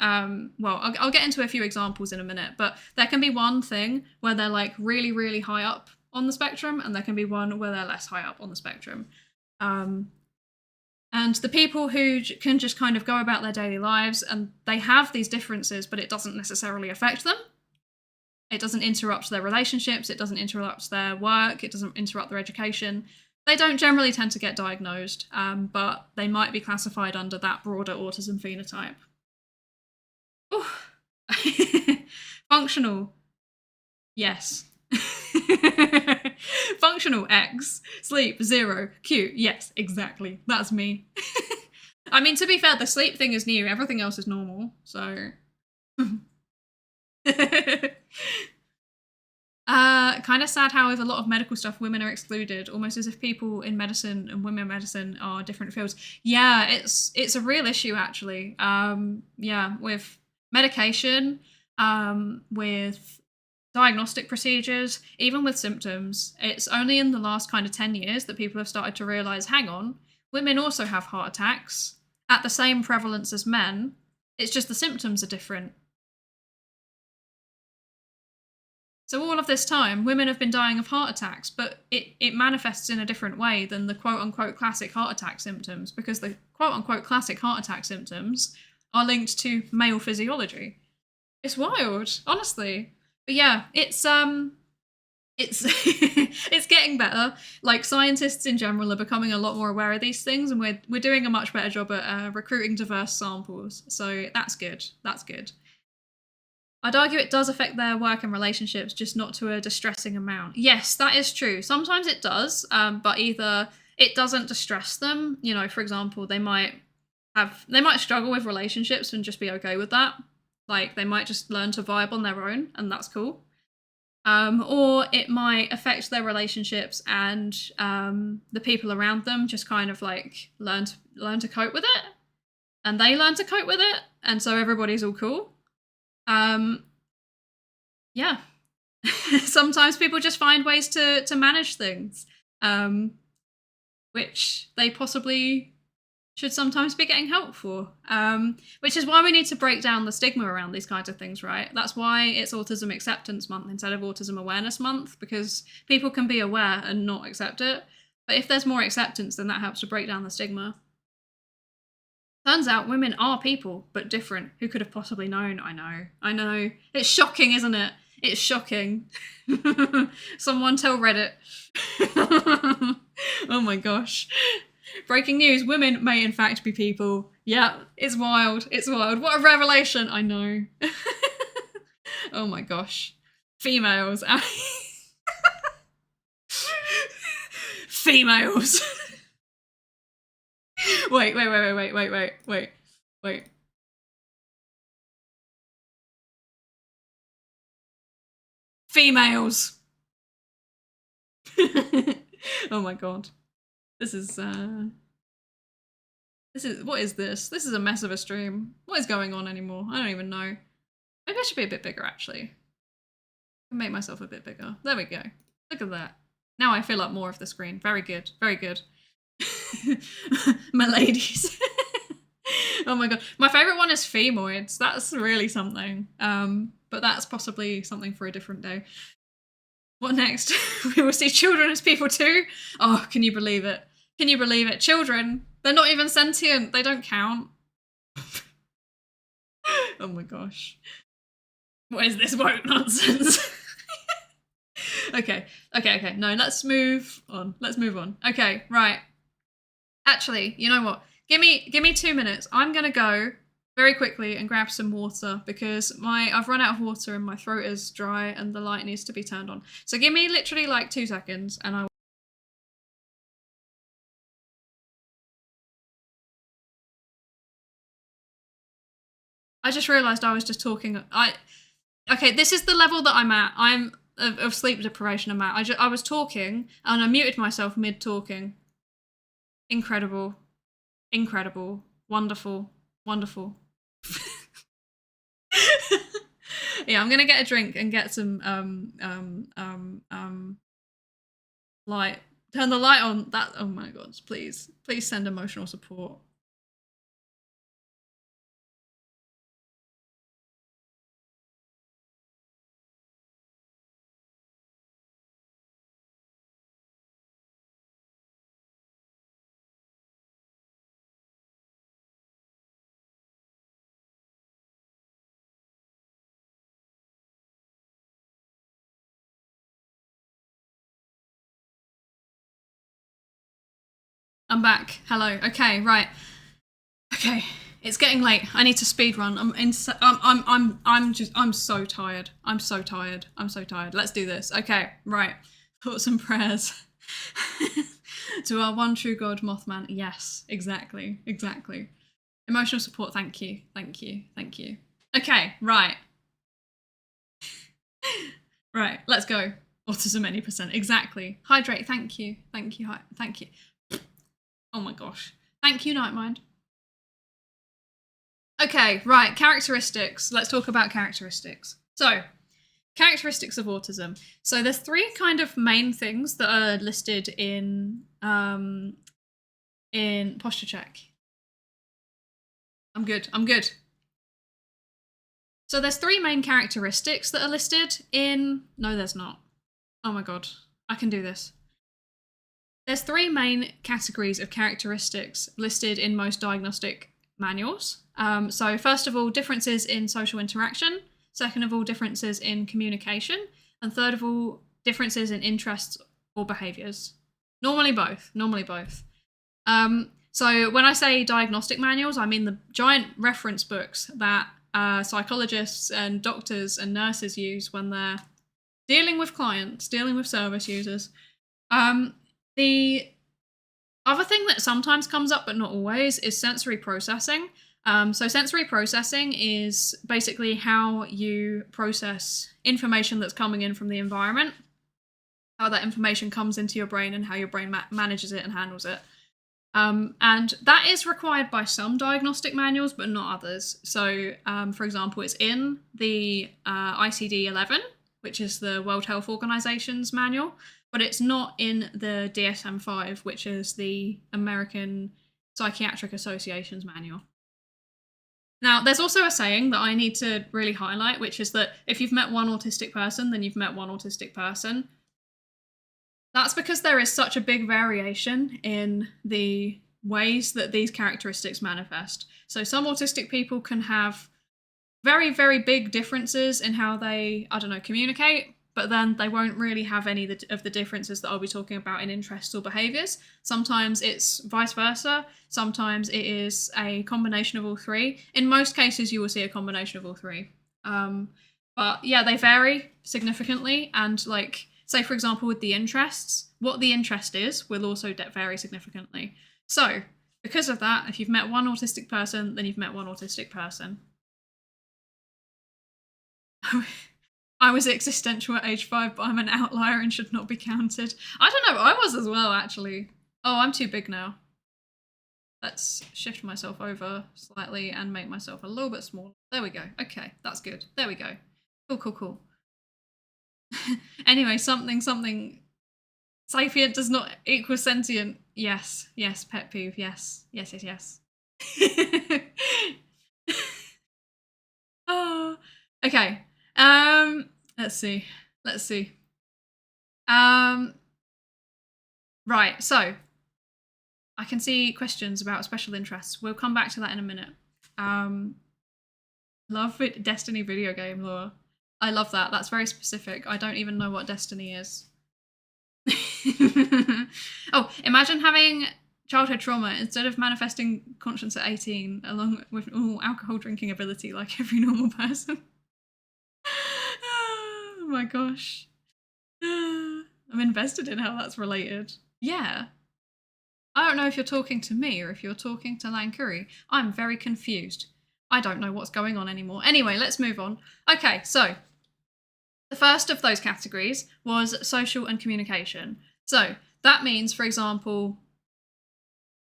I'll get into a few examples in a minute, but there can be one thing where they're like really, really high up on the spectrum, and there can be one where they're less high up on the spectrum. And the people who can just kind of go about their daily lives and they have these differences, but it doesn't necessarily affect them. It doesn't interrupt their relationships. It doesn't interrupt their work. It doesn't interrupt their education. They don't generally tend to get diagnosed, but they might be classified under that broader autism phenotype. Functional. Yes. Functional X. Sleep 0. Cute. Yes, exactly. That's me. I mean, to be fair, the sleep thing is new. Everything else is normal. So. Kind of sad how with a lot of medical stuff women are excluded, almost as if people in medicine and women in medicine are different fields. Yeah, it's a real issue actually. With medication, with diagnostic procedures, even with symptoms. It's only in the last kind of 10 years that people have started to realise, hang on, women also have heart attacks at the same prevalence as men. It's just the symptoms are different. So all of this time, women have been dying of heart attacks, but it manifests in a different way than the quote-unquote classic heart attack symptoms, because the quote-unquote classic heart attack symptoms are linked to male physiology. It's wild, honestly. But yeah, it's it's getting better. Like, scientists in general are becoming a lot more aware of these things, and we're doing a much better job at recruiting diverse samples. So that's good. That's good. I'd argue it does affect their work and relationships, just not to a distressing amount. Yes, that is true. Sometimes it does, but either it doesn't distress them. You know, for example, they might struggle with relationships and just be okay with that. Like, they might just learn to vibe on their own, and that's cool. Or it might affect their relationships, and the people around them just kind of like learn to cope with it, and they learn to cope with it, and so everybody's all cool. Yeah. Sometimes people just find ways to manage things, which they possibly should sometimes be getting help for, which is why we need to break down the stigma around these kinds of things, right? That's why it's Autism Acceptance Month instead of Autism Awareness Month, because people can be aware and not accept it. But if there's more acceptance, then that helps to break down the stigma. Turns out women are people, but different. Who could have possibly known? I know. It's shocking, isn't it? It's shocking. Someone tell Reddit. Oh my gosh. Breaking news, women may in fact be people. Yeah, it's wild. It's wild. What a revelation. I know. Oh my gosh. Females. Females. Wait. Females. Oh my god. This is, what is this? This is a mess of a stream. What is going on anymore? I don't even know. Maybe I should be a bit bigger, actually. I can make myself a bit bigger. There we go. Look at that. Now I fill up more of the screen. Very good. Very good. My ladies. Oh my god. My favourite one is femoids. That's really something. But that's possibly something for a different day. What next? We will see children as people too? Oh, can you believe it? Can you believe it? Children, they're not even sentient. They don't count. Oh my gosh. What is this woke nonsense? Okay. No, let's move on. Okay, right. Actually, you know what? Give me 2 minutes. I'm gonna go very quickly and grab some water because I've run out of water and my throat is dry and the light needs to be turned on. So give me literally like 2 seconds and I just realised I was just talking. Okay, this is the level that I'm at. I'm of sleep deprivation I'm at. I was talking and I muted myself mid talking. Incredible. Incredible. Wonderful. Wonderful. Yeah, I'm gonna get a drink and get some light. Turn the light on. That, oh my god, please send emotional support. I'm back. Hello. Okay, right. Okay, it's getting late. I need to speed run. I'm so tired. I'm so tired. Let's do this. Okay, right. Thoughts and prayers. To our one true God, Mothman. Yes, exactly. Emotional support. Thank you. Okay, right. Right, let's go. Autism any percent. Exactly. Hydrate. Thank you. Oh my gosh. Thank you, Nightmind. Okay, right, characteristics. Let's talk about characteristics. So, characteristics of autism. So there's 3 kind of main things that are listed in posture check. I'm good. So there's 3 main characteristics that are listed in... No, there's not. Oh my god, I can do this. There's 3 main categories of characteristics listed in most diagnostic manuals. So first of all, differences in social interaction. Second of all, differences in communication. And third of all, differences in interests or behaviours. Normally both. So when I say diagnostic manuals, I mean the giant reference books that psychologists and doctors and nurses use when they're dealing with clients, dealing with service users. The other thing that sometimes comes up, but not always, is sensory processing. So sensory processing is basically how you process information that's coming in from the environment, how that information comes into your brain and how your brain manages it and handles it. And that is required by some diagnostic manuals, but not others. So, for example, it's in the ICD-11, which is the World Health Organization's manual, but it's not in the DSM-5, which is the American Psychiatric Association's manual. Now, there's also a saying that I need to really highlight, which is that if you've met one autistic person, then you've met one autistic person. That's because there is such a big variation in the ways that these characteristics manifest. So some autistic people can have very, very big differences in how they, communicate, but then they won't really have any of the differences that I'll be talking about in interests or behaviours. Sometimes it's vice versa. Sometimes it is a combination of all 3. In most cases, you will see a combination of all 3. But yeah, they vary significantly. And like, say, for example, with the interests, what the interest is will also vary significantly. So because of that, if you've met one autistic person, then you've met one autistic person. I was existential at age 5, but I'm an outlier and should not be counted. I don't know, I was as well, actually. Oh, I'm too big now. Let's shift myself over slightly and make myself a little bit smaller. There we go. Okay, that's good. There we go. Cool. Anyway, something. Sapient does not equal sentient. Yes, pet peeve. Yes. Oh, okay. Let's see. Right, so I can see questions about special interests. We'll come back to that in a minute. Love it, Destiny video game lore. I love that. That's very specific. I don't even know what Destiny is. Oh, imagine having childhood trauma, instead of manifesting conscience at 18, along with normal alcohol drinking ability like every normal person. Oh my gosh. I'm invested in how that's related. Yeah. I don't know if you're talking to me or if you're talking to Lankuri. I'm very confused. I don't know what's going on anymore. Anyway, let's move on. Okay, so the first of those categories was social and communication. So that means, for example,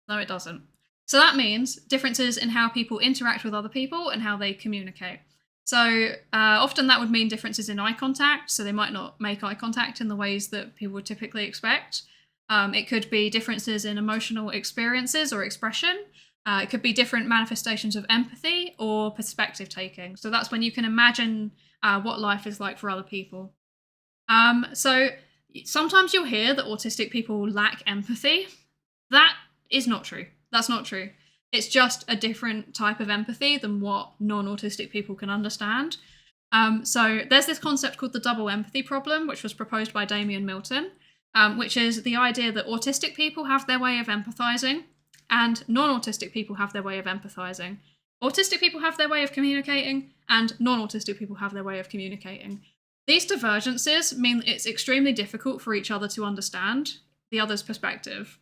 no, it doesn't. So that means differences in how people interact with other people and how they communicate. So often that would mean differences in eye contact. So they might not make eye contact in the ways that people would typically expect. It could be differences in emotional experiences or expression. It could be different manifestations of empathy or perspective taking. So that's when you can imagine what life is like for other people. So sometimes you'll hear that autistic people lack empathy. That is not true. That's not true. It's just a different type of empathy than what non-autistic people can understand. So there's this concept called the double empathy problem, which was proposed by Damian Milton, which is the idea that autistic people have their way of empathizing and non-autistic people have their way of empathizing. Autistic people have their way of communicating and non-autistic people have their way of communicating. These divergences mean that it's extremely difficult for each other to understand the other's perspective.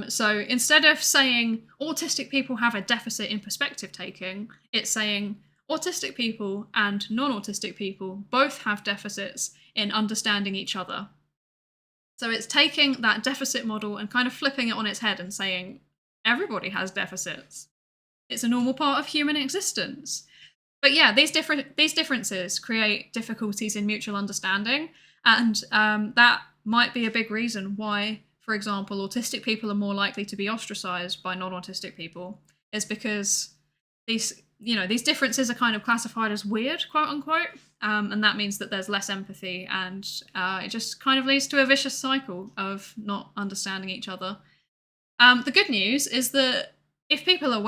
So instead of saying autistic people have a deficit in perspective taking, it's saying autistic people and non-autistic people both have deficits in understanding each other. So it's taking that deficit model and kind of flipping it on its head and saying everybody has deficits. It's a normal part of human existence. But yeah, these differences create difficulties in mutual understanding, and that might be a big reason why, for example, autistic people are more likely to be ostracized by non-autistic people, is because these differences are kind of classified as weird, quote unquote, and that means that there's less empathy, and it just kind of leads to a vicious cycle of not understanding each other. The good news is that if people are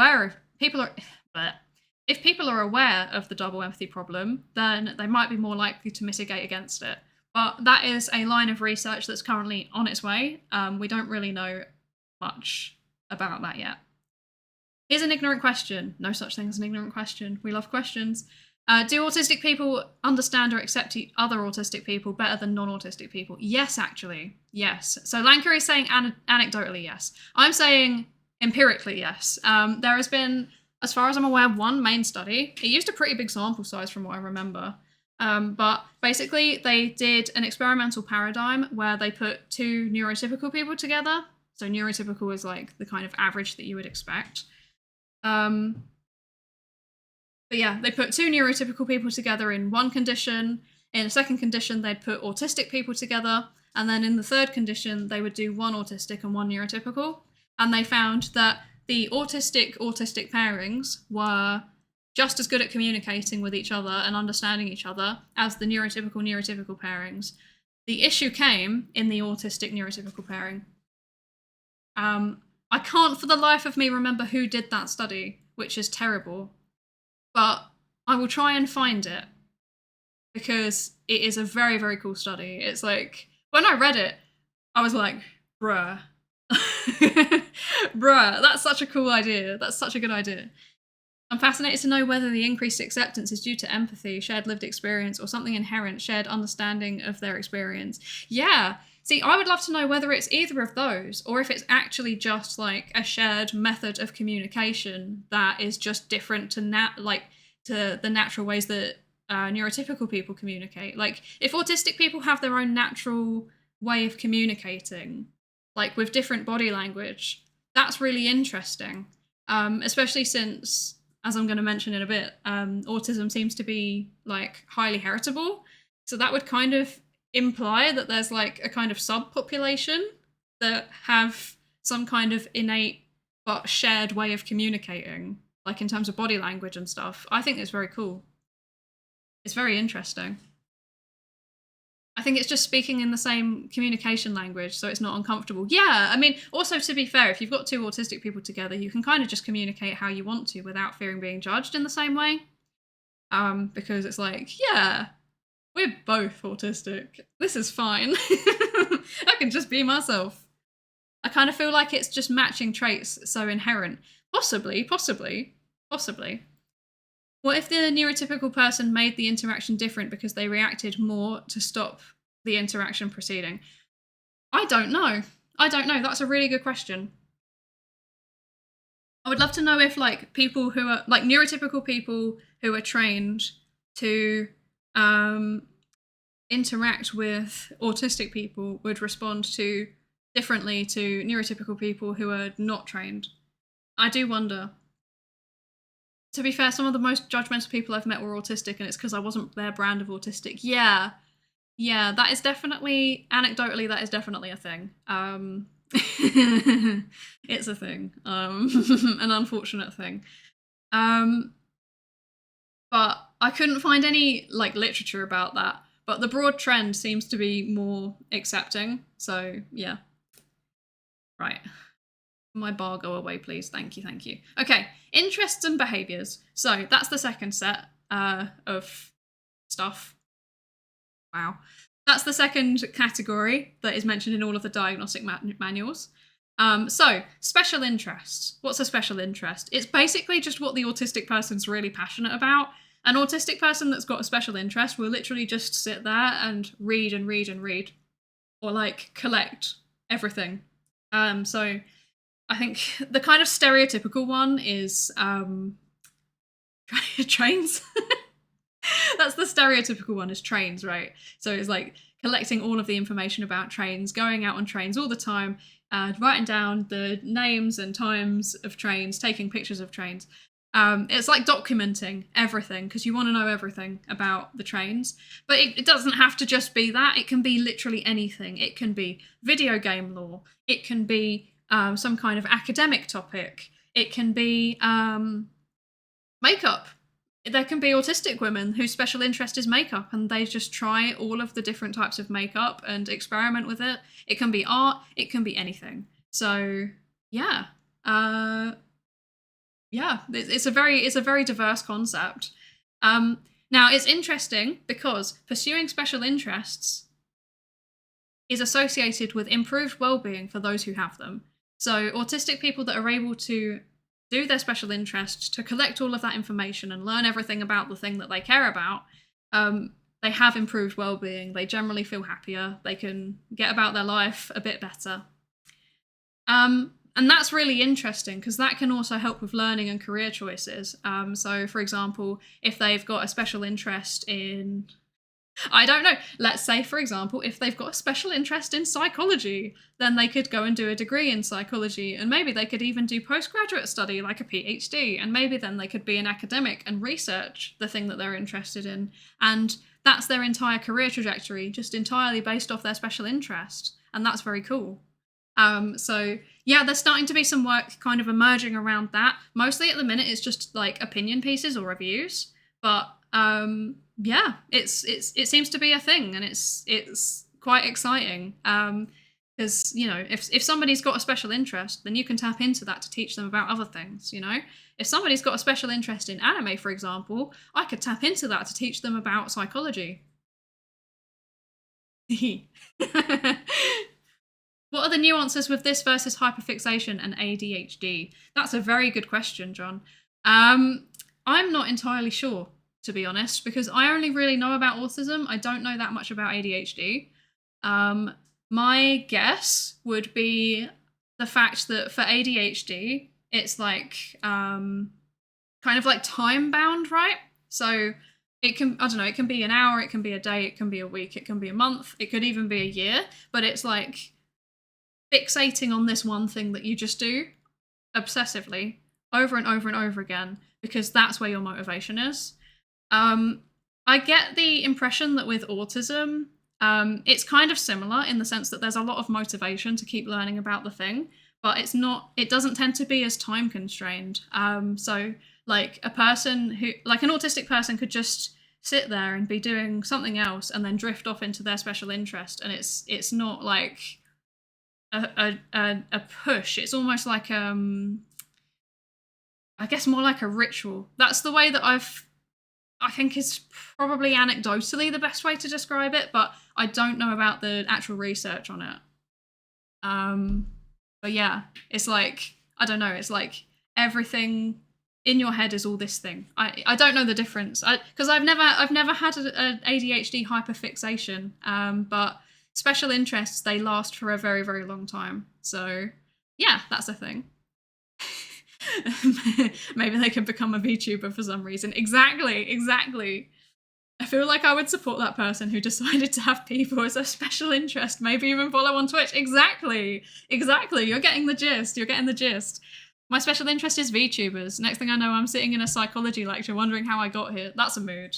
aware of the double empathy problem, then they might be more likely to mitigate against it. But that is a line of research that's currently on its way. We don't really know much about that yet. Here's an ignorant question. No such thing as an ignorant question. We love questions. Do autistic people understand or accept other autistic people better than non-autistic people? Yes, actually. Yes. So Lankuri is saying anecdotally yes. I'm saying empirically yes. There has been, as far as I'm aware, one main study. It used a pretty big sample size from what I remember. But basically they did an experimental paradigm where they put two neurotypical people together. So neurotypical is like the kind of average that you would expect. But yeah, they put two neurotypical people together in one condition. In a second condition, they'd put autistic people together. And then in the third condition, they would do one autistic and one neurotypical. And they found that the autistic pairings were just as good at communicating with each other and understanding each other as the neurotypical pairings. The issue came in the autistic neurotypical pairing. I can't for the life of me remember who did that study, which is terrible. But I will try and find it because it is a very, very cool study. It's like, when I read it, I was like, bruh. Bruh, that's such a cool idea. That's such a good idea. I'm fascinated to know whether the increased acceptance is due to empathy, shared lived experience, or something inherent, shared understanding of their experience. Yeah. See, I would love to know whether it's either of those, or if it's actually just like a shared method of communication that is just different to the natural ways that neurotypical people communicate. Like, if autistic people have their own natural way of communicating, like with different body language, that's really interesting. Especially since, as I'm going to mention in a bit, autism seems to be like highly heritable. So that would kind of imply that there's like a kind of subpopulation that have some kind of innate but shared way of communicating, like in terms of body language and stuff. I think it's very cool. It's very interesting. I think it's just speaking in the same communication language, so it's not uncomfortable. Yeah, I mean, also to be fair, if you've got two autistic people together, you can kind of just communicate how you want to without fearing being judged in the same way. Because it's like, yeah, we're both autistic. This is fine. I can just be myself. I kind of feel like it's just matching traits so inherent. Possibly. What if the neurotypical person made the interaction different because they reacted more to stop the interaction proceeding? I don't know. That's a really good question. I would love to know if like people who are like neurotypical people who are trained to interact with autistic people would respond to differently to neurotypical people who are not trained. I do wonder. To be fair, some of the most judgmental people I've met were autistic, and it's because I wasn't their brand of autistic. Yeah, that is definitely, anecdotally, that is definitely a thing. It's a thing, an unfortunate thing. But I couldn't find any like literature about that. But the broad trend seems to be more accepting. So yeah. Right. My bar go away, please. Thank you. Okay, interests and behaviours. So that's the second set of stuff. Wow. That's the second category that is mentioned in all of the diagnostic manuals. So, special interests. What's a special interest? It's basically just what the autistic person's really passionate about. An autistic person that's got a special interest will literally just sit there and read and read and read. Or like collect everything. So I think the kind of stereotypical one is trains. That's the stereotypical one, is trains, right? So it's like collecting all of the information about trains, going out on trains all the time, writing down the names and times of trains, taking pictures of trains. It's like documenting everything because you want to know everything about the trains. But it doesn't have to just be that. It can be literally anything. It can be video game lore. It can be some kind of academic topic. It can be makeup. There can be autistic women whose special interest is makeup and they just try all of the different types of makeup and experiment with it. It can be art. It can be anything. So yeah. It's a very diverse concept. Now it's interesting because pursuing special interests is associated with improved well-being for those who have them. So autistic people that are able to do their special interest, to collect all of that information and learn everything about the thing that they care about, they have improved well-being. They generally feel happier. They can get about their life a bit better. And that's really interesting because that can also help with learning and career choices. So, for example, if they've got a special interest in, I don't know, let's say, for example, if they've got a special interest in psychology, then they could go and do a degree in psychology, and maybe they could even do postgraduate study like a PhD, and maybe then they could be an academic and research the thing that they're interested in. And that's their entire career trajectory, just entirely based off their special interest. And that's very cool. So yeah, there's starting to be some work kind of emerging around that. Mostly at the minute, it's just like opinion pieces or reviews, but yeah, it seems to be a thing, and it's quite exciting. Because you know, if somebody's got a special interest, then you can tap into that to teach them about other things. You know, if somebody's got a special interest in anime, for example, I could tap into that to teach them about psychology. What are the nuances with this versus hyperfixation and ADHD? That's a very good question, John. I'm not entirely sure, to be honest, because I only really know about autism. I don't know that much about ADHD. My guess would be the fact that for ADHD, it's like kind of like time bound, right? So it can, I don't know, it can be an hour, it can be a day, it can be a week, it can be a month, it could even be a year, but it's like fixating on this one thing that you just do obsessively over and over and over again because that's where your motivation is. I get the impression that with autism, it's kind of similar in the sense that there's a lot of motivation to keep learning about the thing, but it doesn't tend to be as time constrained. So like a person who, like an autistic person could just sit there and be doing something else and then drift off into their special interest, and it's not like a push. It's almost like I guess more like a ritual. That's the way that I think is probably anecdotally the best way to describe it, but I don't know about the actual research on it. But yeah, it's like, I don't know, it's like everything in your head is all this thing. I don't know the difference. Because I've never had an ADHD hyperfixation. But special interests, they last for a very, very long time. So yeah, that's a thing. Maybe they can become a VTuber for some reason. Exactly. I feel like I would support that person who decided to have people as a special interest, maybe even follow on Twitch. Exactly. You're getting the gist. My special interest is VTubers. Next thing I know, I'm sitting in a psychology lecture wondering how I got here. That's a mood.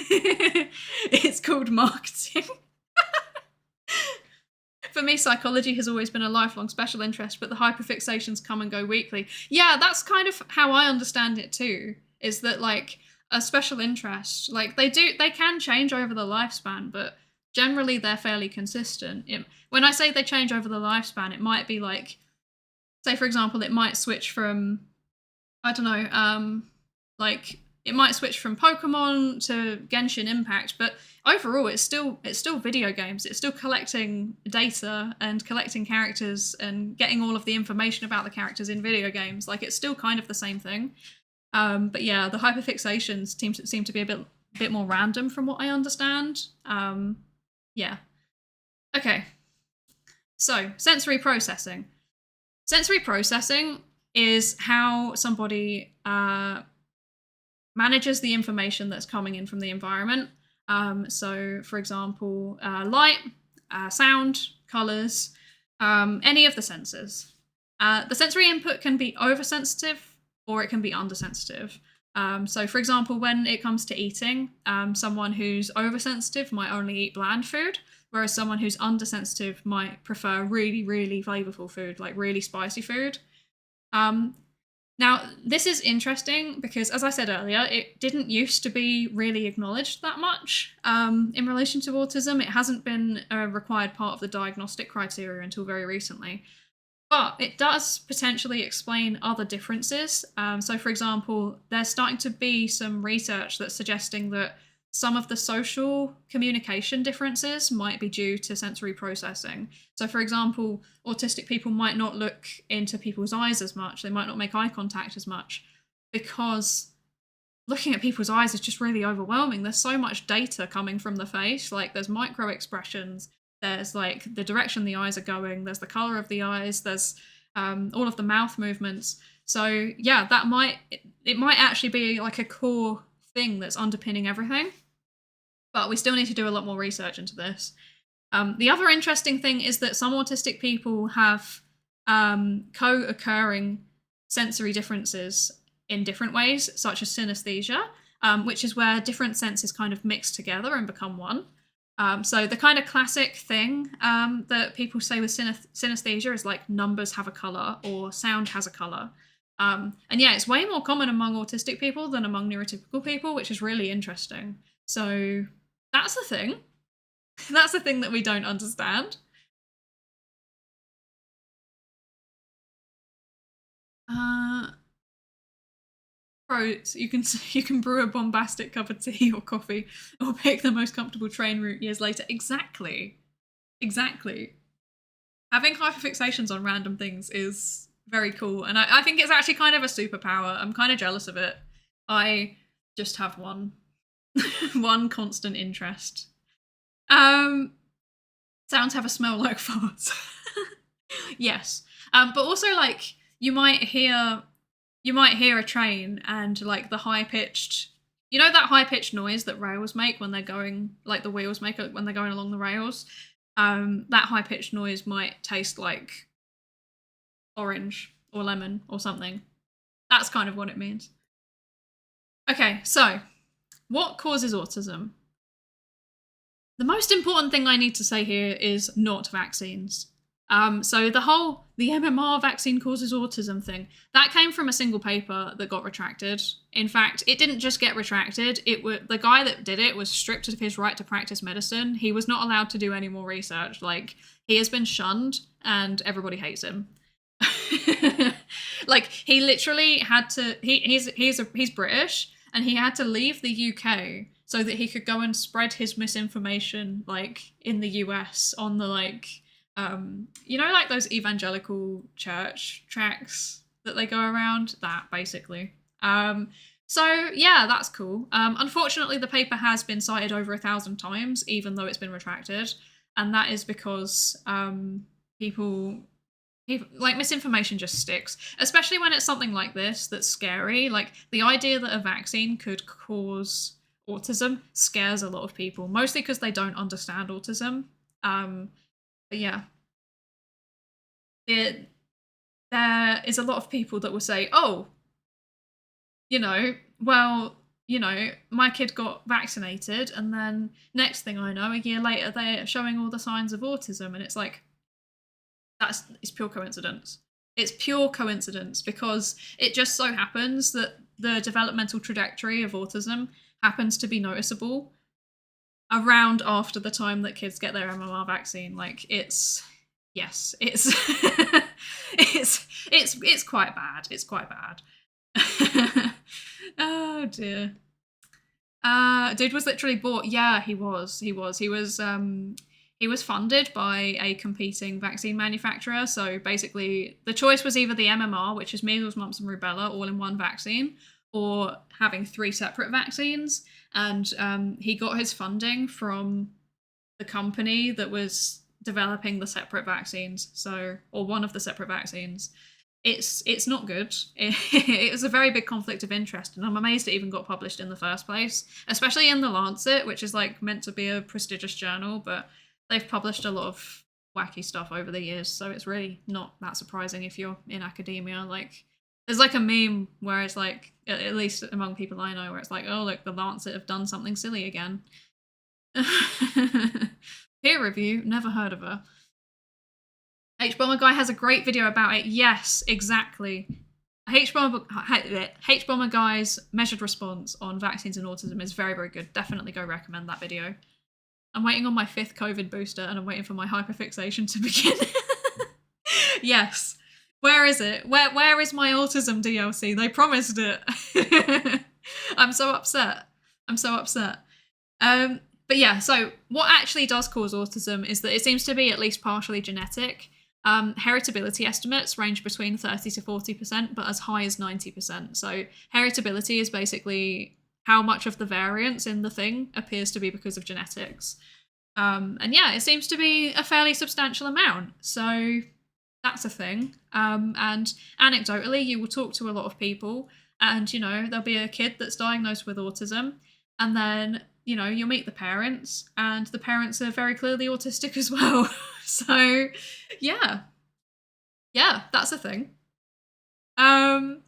It's called marketing. For me, psychology has always been a lifelong special interest, but the hyperfixations come and go weekly. Yeah, that's kind of how I understand it too, is that like a special interest, like they can change over the lifespan, but generally they're fairly consistent. When I say they change over the lifespan, it might be like, say for example, it might switch from, I don't know, like it might switch from Pokemon to Genshin Impact, but overall it's still video games. It's still collecting data and collecting characters and getting all of the information about the characters in video games. Like it's still kind of the same thing. But yeah, the hyperfixations seem to be a bit more random from what I understand. Yeah. Okay. So, sensory processing. Sensory processing is how somebody manages the information that's coming in from the environment. So, for example, light, sound, colours, any of the senses. The sensory input can be oversensitive or it can be undersensitive. So, for example, when it comes to eating, someone who's oversensitive might only eat bland food, whereas someone who's undersensitive might prefer really, really flavorful food, like really spicy food. Now, this is interesting because, as I said earlier, it didn't used to be really acknowledged that much in relation to autism. It hasn't been a required part of the diagnostic criteria until very recently. But it does potentially explain other differences. So, for example, there's starting to be some research that's suggesting that some of the social communication differences might be due to sensory processing. So, for example, autistic people might not look into people's eyes as much. They might not make eye contact as much because looking at people's eyes is just really overwhelming. There's so much data coming from the face. Like, there's micro expressions. There's like the direction the eyes are going. There's the color of the eyes. There's all of the mouth movements. So yeah, it might actually be like a core thing that's underpinning everything. But we still need to do a lot more research into this. The other interesting thing is that some autistic people have co-occurring sensory differences in different ways, such as synesthesia, which is where different senses kind of mix together and become one. So the kind of classic thing that people say with synesthesia is like numbers have a colour or sound has a colour. And yeah, it's way more common among autistic people than among neurotypical people, which is really interesting. So that's the thing. That's the thing that we don't understand. Pros, you can brew a bombastic cup of tea or coffee or pick the most comfortable train route years later. Exactly. Having hyperfixations on random things is very cool, and I think it's actually kind of a superpower. I'm kind of jealous of it. I just have one one constant interest. Sounds have a smell like farts. Yes. But also like you might hear a train and like the high-pitched, you know, that high-pitched noise that rails make when they're going, like the wheels make when they're going along the rails. That high-pitched noise might taste like orange or lemon or something. That's kind of what it means. Okay, so what causes autism? The most important thing I need to say here is not vaccines. So the MMR vaccine causes autism thing, that came from a single paper that got retracted. In fact, it didn't just get retracted, the guy that did it was stripped of his right to practice medicine. He was not allowed to do any more research. Like, he has been shunned and everybody hates him. Like, he literally had to, he's British and he had to leave the UK so that he could go and spread his misinformation, like, in the US on the, like, You know, like those evangelical church tracts that they go around? That, basically. So, yeah, that's cool. Unfortunately, the paper has been cited over 1,000 times, even though it's been retracted. And that is because people, like, misinformation just sticks, especially when it's something like this that's scary. Like, the idea that a vaccine could cause autism scares a lot of people, mostly because they don't understand autism. But yeah, there is a lot of people that will say, oh, you know, well, my kid got vaccinated, and then next thing I know, a year later, they're showing all the signs of autism, and it's like, it's pure coincidence. It's pure coincidence, because it just so happens that the developmental trajectory of autism happens to be noticeable around after the time that kids get their MMR vaccine. Like, it's it's quite bad. It's quite bad. Oh dear. Dude was literally bought. Yeah, he was. He was funded by a competing vaccine manufacturer. So basically, the choice was either the MMR, which is measles, mumps, and rubella, all in one vaccine, or having 3 separate vaccines. And he got his funding from the company that was developing the separate vaccines. So, or one of the separate vaccines. It's not good. It was a very big conflict of interest, and I'm amazed it even got published in the first place, especially in the Lancet, which is like meant to be a prestigious journal, but they've published a lot of wacky stuff over the years, so it's really not that surprising if you're in academia. Like, there's like a meme where it's like, at least among people I know, where it's like, oh, look, the Lancet have done something silly again. Peer review, never heard of her. H-Bomber Guy has a great video about it. Yes, exactly. H-Bomber Guy's measured response on vaccines and autism is very, very good. Definitely go recommend that video. I'm waiting on my 5th COVID booster, and I'm waiting for my hyperfixation to begin. Yes. Where is it? Where is my autism DLC? They promised it. I'm so upset. But yeah, so what actually does cause autism is that it seems to be at least partially genetic. Heritability estimates range between 30 to 40%, but as high as 90%. So heritability is basically how much of the variance in the thing appears to be because of genetics. And yeah, it seems to be a fairly substantial amount. So that's a thing. And anecdotally, you will talk to a lot of people, and, there'll be a kid that's diagnosed with autism, and then, you'll meet the parents, and the parents are very clearly autistic as well. So, yeah, that's a thing. I'm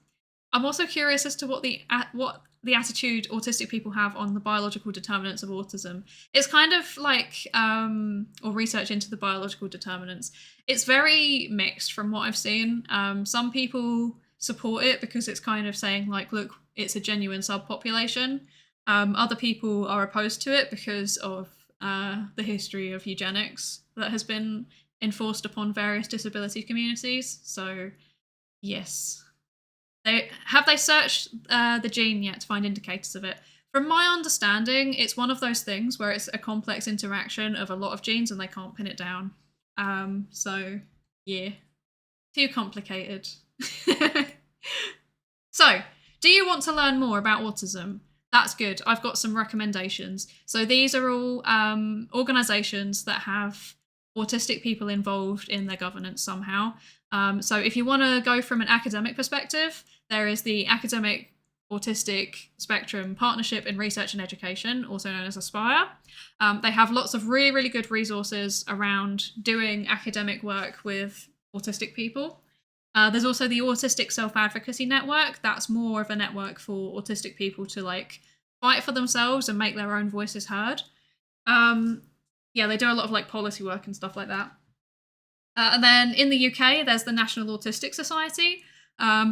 also curious as to what the attitude autistic people have on the biological determinants of autism. It's kind of like, or research into the biological determinants. It's very mixed from what I've seen. Some people support it because it's kind of saying, like, look, it's a genuine subpopulation. Other people are opposed to it because of the history of eugenics that has been enforced upon various disability communities. So, yes. Have they searched the gene yet to find indicators of it? From my understanding, it's one of those things where it's a complex interaction of a lot of genes and they can't pin it down. So, yeah. Too complicated. So, do you want to learn more about autism? That's good. I've got some recommendations. So these are all organisations that have autistic people involved in their governance somehow. So if you want to go from an academic perspective, there is the Academic Autistic Spectrum Partnership in Research and Education, also known as ASPIRE. They have lots of really, really good resources around doing academic work with autistic people. There's also the Autistic Self-Advocacy Network. That's more of a network for autistic people to, like, fight for themselves and make their own voices heard. Yeah, they do a lot of, like, policy work and stuff like that. And then in the UK, there's the National Autistic Society.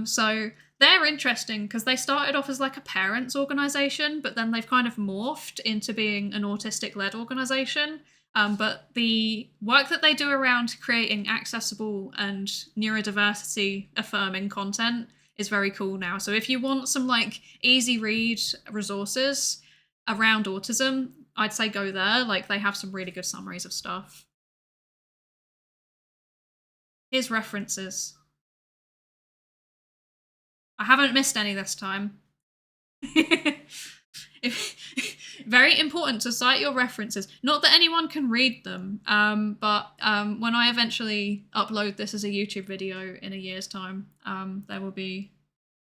So they're interesting because they started off as like a parents' organisation, but then they've kind of morphed into being an autistic-led organisation. But the work that they do around creating accessible and neurodiversity affirming content is very cool now. So if you want some, like, easy read resources around autism, I'd say go there. Like, they have some really good summaries of stuff. Here's references. I haven't missed any this time. Very important to cite your references. Not that anyone can read them, but when I eventually upload this as a YouTube video in a year's time, there will be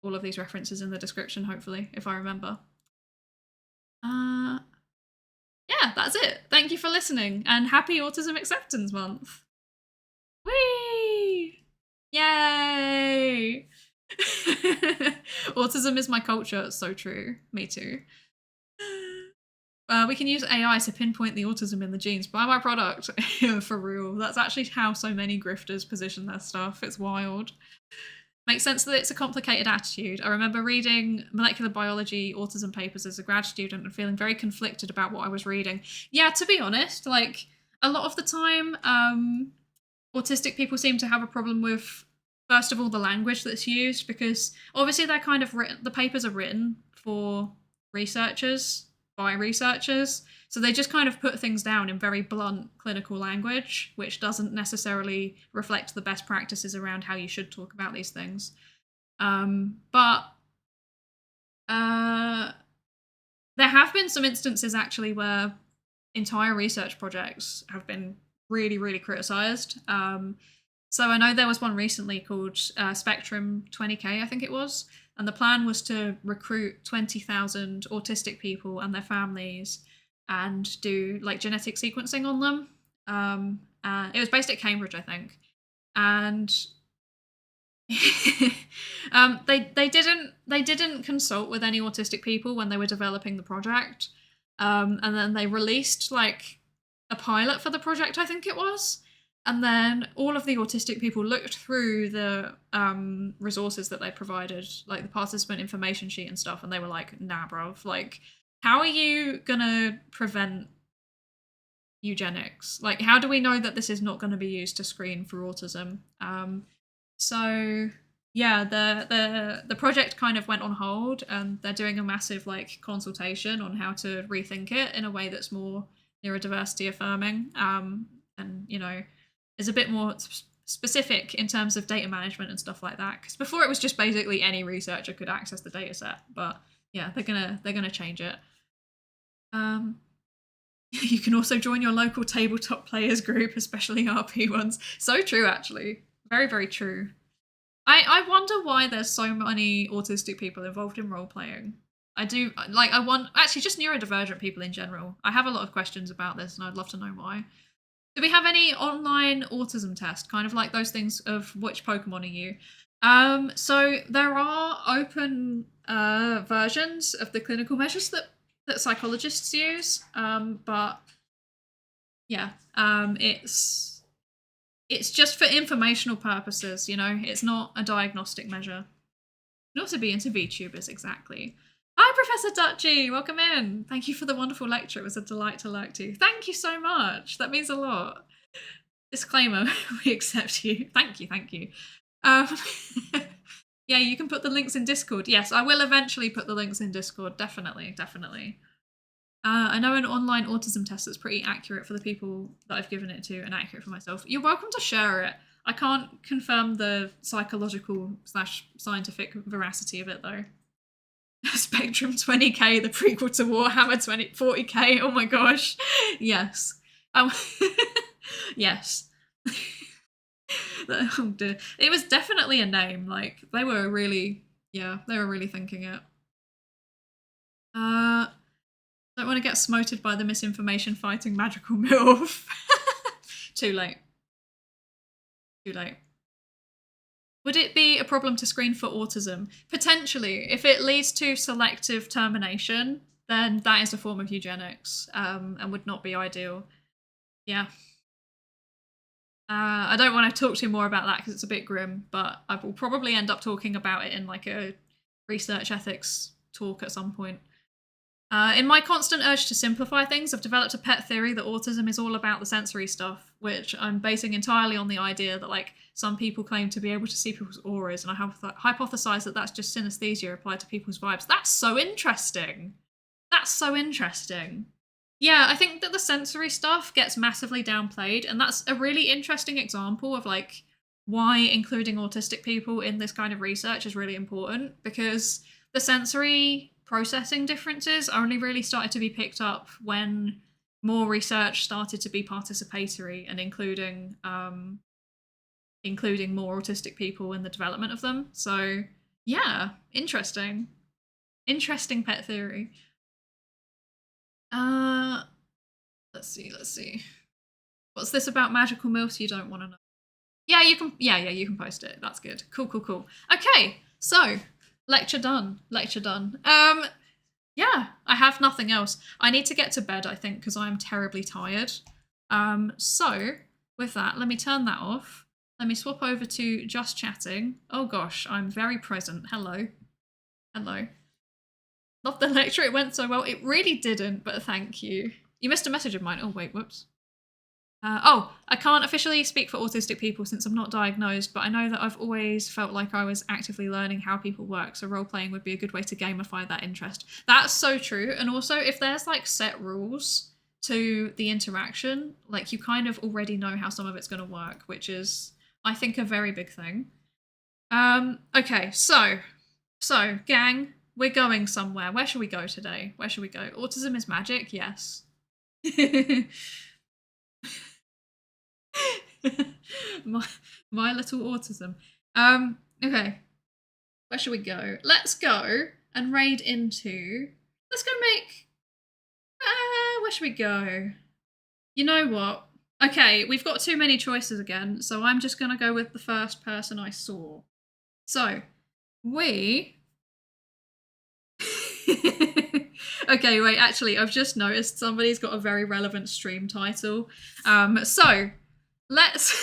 all of these references in the description, hopefully, if I remember. Yeah, that's it. Thank you for listening, and happy Autism Acceptance Month. Whee! Yay! Autism is my culture. It's so true. Me too. We can use AI to pinpoint the autism in the genes. Buy my product. For real. That's actually how so many grifters position their stuff. It's wild. Makes sense that it's a complicated attitude. I remember reading molecular biology autism papers as a grad student and feeling very conflicted about what I was reading. Yeah, to be honest, like, a lot of the time, autistic people seem to have a problem with, first of all, the language that's used, because obviously they're kind of written, the papers are written for researchers, by researchers, so they just kind of put things down in very blunt clinical language, which doesn't necessarily reflect the best practices around how you should talk about these things. But there have been some instances actually where entire research projects have been really, really criticised. So I know there was one recently called Spectrum 20K, I think it was, and the plan was to recruit 20,000 autistic people and their families and do like genetic sequencing on them. It was based at Cambridge, I think, and they didn't consult with any autistic people when they were developing the project, and then they released like a pilot for the project, I think it was. And then all of the autistic people looked through the resources that they provided, like the participant information sheet and stuff, and they were like, nah, bruv, like, how are you gonna prevent eugenics? Like, how do we know that this is not going to be used to screen for autism? So yeah, the project kind of went on hold, and they're doing a massive like consultation on how to rethink it in a way that's more neurodiversity affirming, and you know, is a bit more specific in terms of data management and stuff like that. Because before it was just basically any researcher could access the data set, but yeah, they're gonna change it. You can also join your local tabletop players group, especially RP ones. So true, actually. Very, very true. I wonder why there's so many autistic people involved in role playing. I do, like, I want, actually, just neurodivergent people in general. I have a lot of questions about this, and I'd love to know why. Do we have any online autism test? Kind of like those things of which Pokemon are you? So there are open versions of the clinical measures that psychologists use, but yeah, it's just for informational purposes, you know. It's not a diagnostic measure. You can also be into VTubers, exactly. Hi, Professor Dutchy, welcome in. Thank you for the wonderful lecture. It was a delight to lurk to. Thank you so much. That means a lot. Disclaimer: we accept you. Thank you, thank you. Yeah, you can put the links in Discord. Yes, I will eventually put the links in Discord. Definitely, definitely. I know an online autism test that's pretty accurate for the people that I've given it to and accurate for myself. You're welcome to share it. I can't confirm the psychological/scientific veracity of it, though. Spectrum 20K, the prequel to Warhammer 40K. Oh my gosh. Yes. Yes. Oh dear. It was definitely a name. Like, they were really thinking it. Don't want to get smoted by the misinformation fighting magical MILF. Too late. Too late. Would it be a problem to screen for autism? Potentially. If it leads to selective termination, then that is a form of eugenics, and would not be ideal. Yeah. I don't want to talk too more about that because it's a bit grim, but I will probably end up talking about it in like a research ethics talk at some point. In my constant urge to simplify things, I've developed a pet theory that autism is all about the sensory stuff, which I'm basing entirely on the idea that like some people claim to be able to see people's auras, and I have hypothesized that that's just synesthesia applied to people's vibes. That's so interesting. That's so interesting. Yeah, I think that the sensory stuff gets massively downplayed, and that's a really interesting example of like why including autistic people in this kind of research is really important, because the sensory processing differences only really started to be picked up when more research started to be participatory and including more autistic people in the development of them. So yeah, interesting pet theory. Let's see. What's this about magical milfs you don't want to know? Yeah, you can. Yeah, you can post it. That's good. Cool. Okay, so lecture done. Yeah, I have nothing else. I need to get to bed, I think, because I'm terribly tired. So with that, let me turn that off. Let me swap over to just chatting. Oh gosh, I'm very present. Hello. Love the lecture. It went so well. It really didn't, but thank you. You missed a message of mine. Oh wait, whoops. I can't officially speak for autistic people since I'm not diagnosed, but I know that I've always felt like I was actively learning how people work, so role-playing would be a good way to gamify that interest. That's so true, and also if there's like set rules to the interaction, like you kind of already know how some of it's going to work, which is, I think, a very big thing. Okay, so gang, we're going somewhere. Where should we go today? Where should we go? Autism is magic, yes. my little autism. Okay. Where should we go? Let's go and raid into... Let's go make... where should we go? You know what? Okay, we've got too many choices again, so I'm just going to go with the first person I saw. So, we... Okay, wait, actually, I've just noticed somebody's got a very relevant stream title. So, let's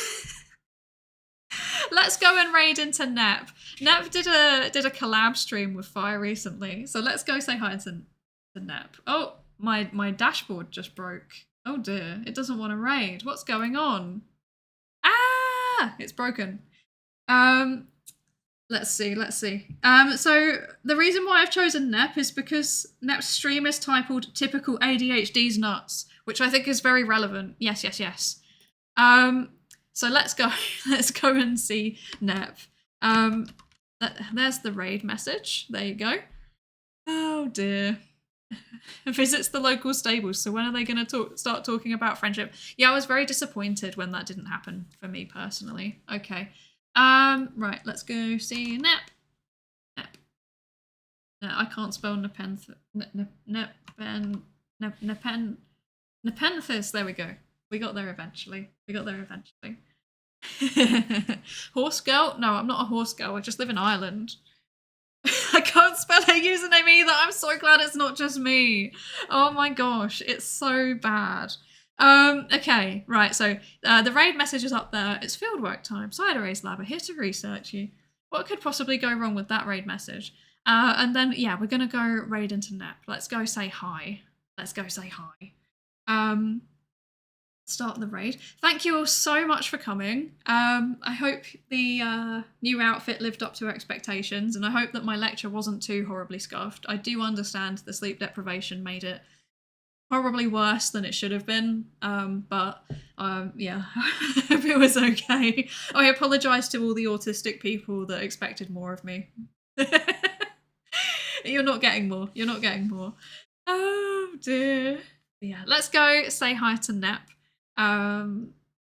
go and raid into Nep. Nep did a collab stream with Fire recently, so let's go say hi to Nep. Oh, my dashboard just broke. Oh dear, it doesn't want to raid. What's going on? Ah, it's broken. Let's see. So the reason why I've chosen Nep is because Nep's stream is titled "Typical ADHD's Nuts," which I think is very relevant. Yes. So let's go and see Nep. There's the raid message. There you go. Oh dear. Visits the local stables. So when are they going to start talking about friendship? Yeah, I was very disappointed when that didn't happen for me personally. Okay. Right, let's go see Nep. No, I can't spell Nepenthes. Nepenthes. There we go. We got there eventually. Horse girl? No, I'm not a horse girl. I just live in Ireland. I can't spell her username either. I'm so glad it's not just me. Oh my gosh, it's so bad. Okay, right, so the raid message is up there. It's fieldwork time. Psydere's lab are here to research you. What could possibly go wrong with that raid message? And then, yeah, we're going to go raid into Nep. Let's go say hi. Start the raid. Thank you all so much for coming. I hope the new outfit lived up to expectations, and I hope that my lecture wasn't too horribly scuffed. I do understand the sleep deprivation made it probably worse than it should have been, but yeah, I hope it was okay. I apologise to all the autistic people that expected more of me. You're not getting more. Oh dear. Yeah, let's go say hi to Nep.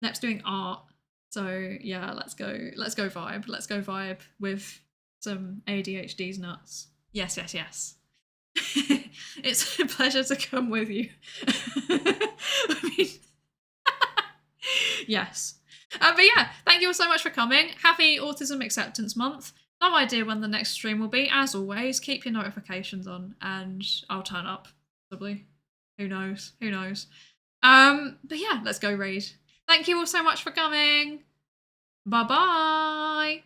Nep's doing art, so yeah, let's go vibe with some ADHD's nuts. Yes. It's a pleasure to come with you. I mean, yes. But yeah, thank you all so much for coming. Happy Autism Acceptance Month. No idea when the next stream will be. As always, keep your notifications on and I'll turn up, possibly. Who knows? But yeah, let's go raid. Thank you all so much for coming. Bye-bye.